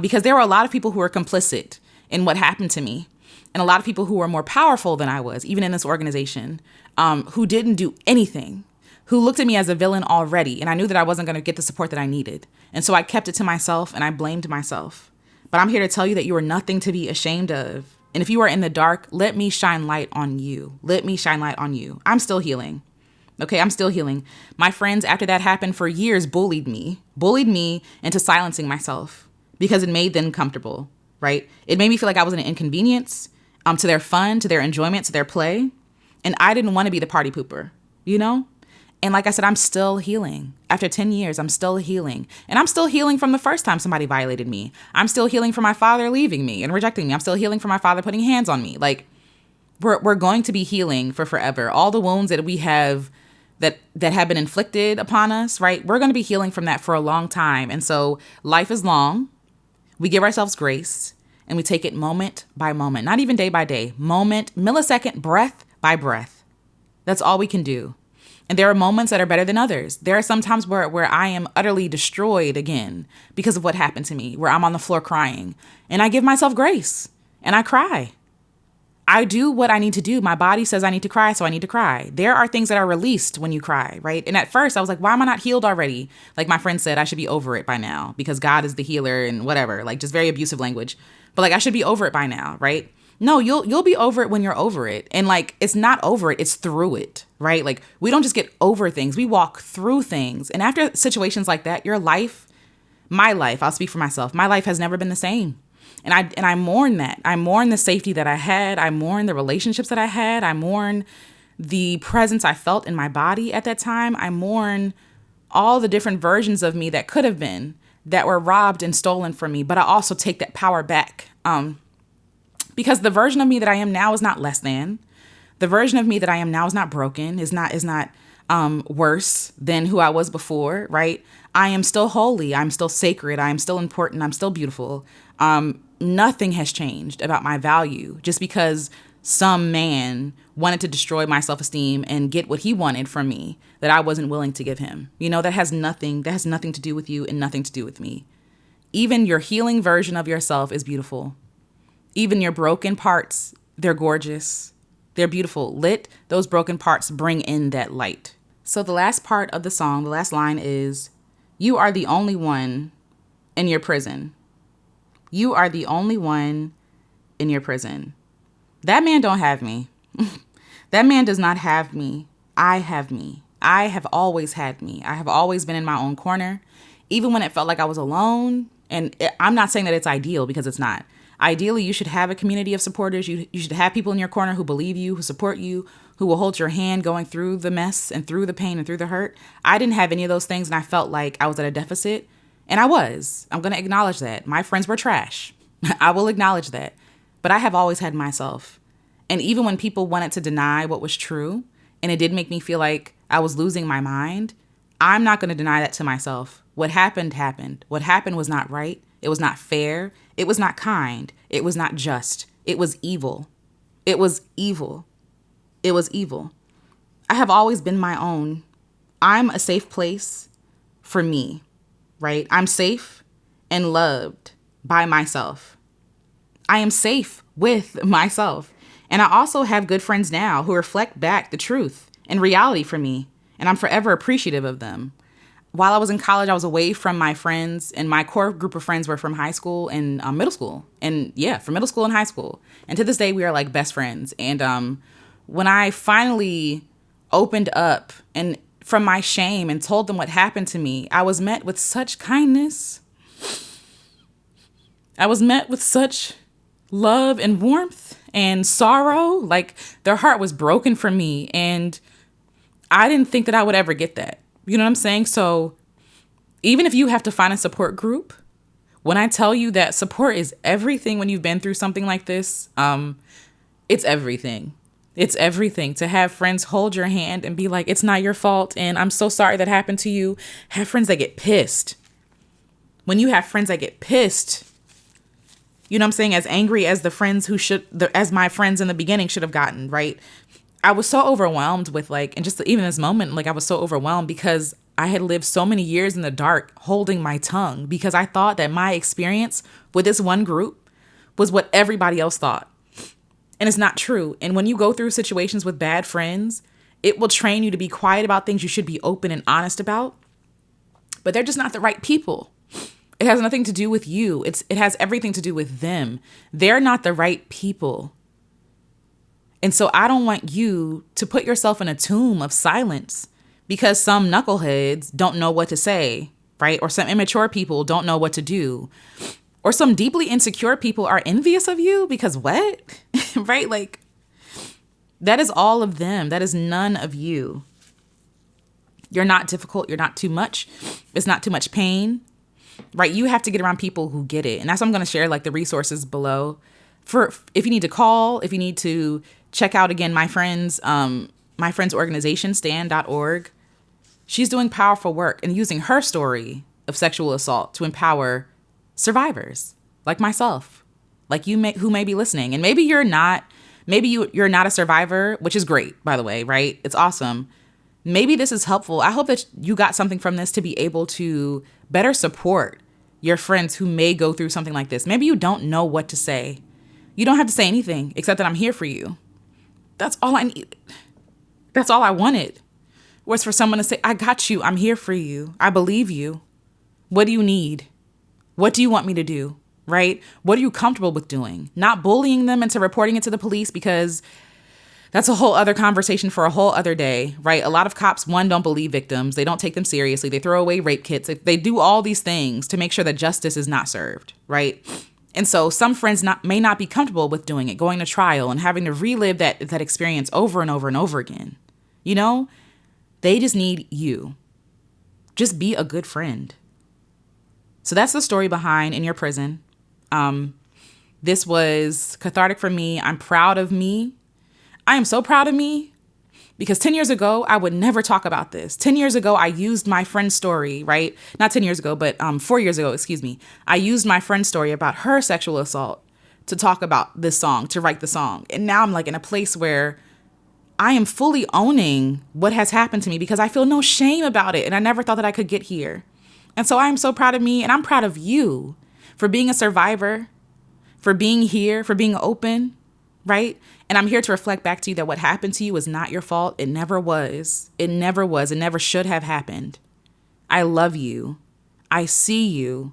Because there were a lot of people who were complicit in what happened to me, and a lot of people who were more powerful than I was, even in this organization, who didn't do anything, who looked at me as a villain already. And I knew that I wasn't going to get the support that I needed. And so I kept it to myself and I blamed myself. But I'm here to tell you that you are nothing to be ashamed of. And if you are in the dark, let me shine light on you. Let me shine light on you. I'm still healing. Okay, I'm still healing. My friends, after that happened for years, bullied me into silencing myself because it made them comfortable, right? It made me feel like I was an inconvenience to their fun, to their enjoyment, to their play. And I didn't want to be the party pooper, And like I said, I'm still healing. After 10 years, I'm still healing. And I'm still healing from the first time somebody violated me. I'm still healing from my father leaving me and rejecting me. I'm still healing from my father putting hands on me. Like, we're going to be healing for forever. All the wounds that we have that have been inflicted upon us, right? We're going to be healing from that for a long time. And so life is long. We give ourselves grace and we take it moment by moment, not even day by day, moment, millisecond, breath by breath. That's all we can do. And there are moments that are better than others. There are some times where I am utterly destroyed again because of what happened to me, where I'm on the floor crying. And I give myself grace and I cry. I do what I need to do. My body says I need to cry, so I need to cry. There are things that are released when you cry, right? And at first I was like, why am I not healed already? Like my friend said, I should be over it by now because God is the healer and whatever, like just very abusive language. But like I should be over it by now, right? No, you'll be over it when you're over it. And like, it's not over it, it's through it, right? Like we don't just get over things, we walk through things. And after situations like that, your life, my life, I'll speak for myself, my life has never been the same. And I mourn that. I mourn the safety that I had. I mourn the relationships that I had. I mourn the presence I felt in my body at that time. I mourn all the different versions of me that could have been, that were robbed and stolen from me. But I also take that power back. Because the version of me that I am now is not less than. The version of me that I am now is not broken, is not worse than who I was before, right? I am still holy. I'm still sacred. I am still important. I'm still beautiful. Nothing has changed about my value just because some man wanted to destroy my self-esteem and get what he wanted from me that I wasn't willing to give him. That has nothing to do with you and nothing to do with me. Even your healing version of yourself is beautiful. Even your broken parts, they're gorgeous. They're beautiful. Let those broken parts bring in that light. So the last part of the song, the last line is, you are the only one in your prison. You are the only one in your prison. That man don't have me. That man does not have me. I have me. I have always had me. I have always been in my own corner. Even when it felt like I was alone, And I'm not saying that it's ideal, because it's not. Ideally, you should have a community of supporters. You should have people in your corner who believe you, who support you, who will hold your hand going through the mess and through the pain and through the hurt. I didn't have any of those things, and I felt like I was at a deficit. And I was. I'm going to acknowledge that. My friends were trash. I will acknowledge that. But I have always had myself. And even when people wanted to deny what was true, and it did make me feel like I was losing my mind, I'm not going to deny that to myself. What happened, happened. What happened was not right. It was not fair. It was not kind. It was not just. It was evil. It was evil. It was evil. I have always been my own. I'm a safe place for me, right? I'm safe and loved by myself. I am safe with myself. And I also have good friends now who reflect back the truth and reality for me. And I'm forever appreciative of them. While I was in college, I was away from my friends, and my core group of friends were from high school and middle school. And yeah, from middle school and high school. And to this day, we are like best friends. And when I finally opened up and from my shame and told them what happened to me, I was met with such kindness. I was met with such love and warmth and sorrow. Like, their heart was broken for me. And I didn't think that I would ever get that. You know what I'm saying? So even if you have to find a support group, when I tell you that support is everything when you've been through something like this, it's everything. It's everything. To have friends hold your hand and be like, it's not your fault, and I'm so sorry that happened to you. Have friends that get pissed. When you have friends that get pissed, you know what I'm saying? As angry as as my friends in the beginning should have gotten, right? I was so overwhelmed with and just even this moment, I was so overwhelmed because I had lived so many years in the dark holding my tongue, because I thought that my experience with this one group was what everybody else thought. And it's not true. And when you go through situations with bad friends, it will train you to be quiet about things you should be open and honest about. But they're just not the right people. It has nothing to do with you. It has everything to do with them. They're not the right people. And so I don't want you to put yourself in a tomb of silence because some knuckleheads don't know what to say, right? Or some immature people don't know what to do. Or some deeply insecure people are envious of you because what? Right? That is all of them. That is none of you. You're not difficult. You're not too much. It's not too much pain, right? You have to get around people who get it. And that's why I'm going to share the resources below for if you need to call, if you need to check out again my friend's organization, stand.org. She's doing powerful work and using her story of sexual assault to empower survivors like myself, like you who may be listening. And maybe you're not a survivor, which is great, by the way, right? It's awesome. Maybe this is helpful. I hope that you got something from this to be able to better support your friends who may go through something like this. Maybe you don't know what to say. You don't have to say anything except that I'm here for you. That's all I need. That's all I wanted, was for someone to say, I got you. I'm here for you. I believe you. What do you need? What do you want me to do? Right? What are you comfortable with doing? Not bullying them into reporting it to the police, because that's a whole other conversation for a whole other day, right? A lot of cops, one, don't believe victims. They don't take them seriously. They throw away rape kits. They do all these things to make sure that justice is not served, right? And so some friends may not be comfortable with doing it, going to trial and having to relive that experience over and over and over again. You know, they just need you. Just be a good friend. So that's the story behind In Your Prison. This was cathartic for me. I'm proud of me. I am so proud of me because 10 years ago, I would never talk about this. 10 years ago, I used my friend's story, right? Not 10 years ago, but 4 years ago, I used my friend's story about her sexual assault to talk about this song, to write the song. And now I'm in a place where I am fully owning what has happened to me because I feel no shame about it. And I never thought that I could get here. And so I am so proud of me, and I'm proud of you for being a survivor, for being here, for being open, right? And I'm here to reflect back to you that what happened to you is not your fault. It never was. It never was. It never should have happened. I love you. I see you.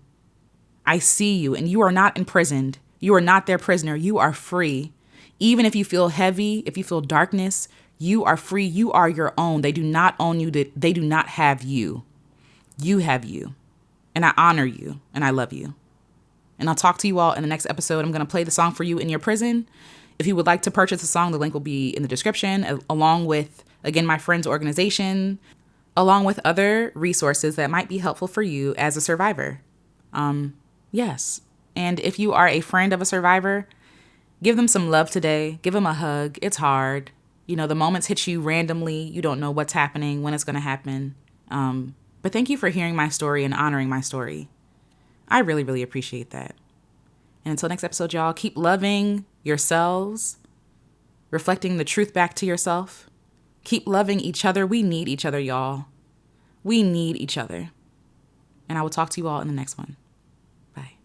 I see you. And you are not imprisoned. You are not their prisoner. You are free. Even if you feel heavy, if you feel darkness, you are free. You are your own. They do not own you. They do not have you. You have you. And I honor you. And I love you. And I'll talk to you all in the next episode. I'm going to play the song for you in your prison. If you would like to purchase the song, the link will be in the description, along with, again, my friend's organization, along with other resources that might be helpful for you as a survivor. Yes. And if you are a friend of a survivor, give them some love today. Give them a hug. It's hard. You know, the moments hit you randomly. You don't know what's happening, when it's going to happen. But thank you for hearing my story and honoring my story. I really, really appreciate that. And until next episode, y'all, keep loving yourselves, reflecting the truth back to yourself. Keep loving each other. We need each other, y'all. We need each other. And I will talk to you all in the next one. Bye.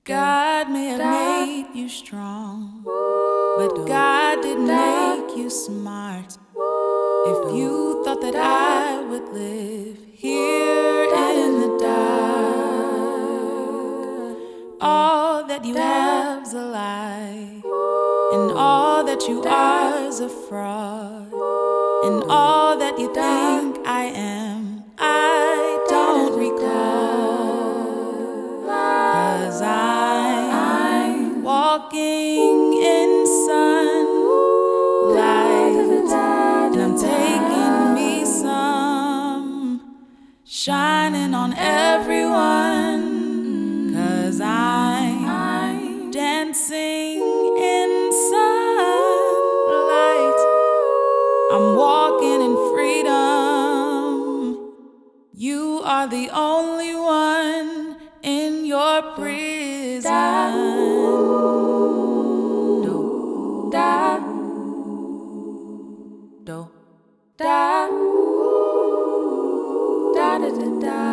God may have made you strong, but God didn't make you smart. If you thought that I would live here in the dark, all that you have's a lie, and all that you are's a fraud, and all that you think I am, I don't recall. 'Cause I'm walking in sunlight, and I'm taking me some, shining on everyone. 'Cause I'm dancing in sunlight. I'm walking in freedom. You are the only one in your prison. Do, da, do, da, da, da, da, da.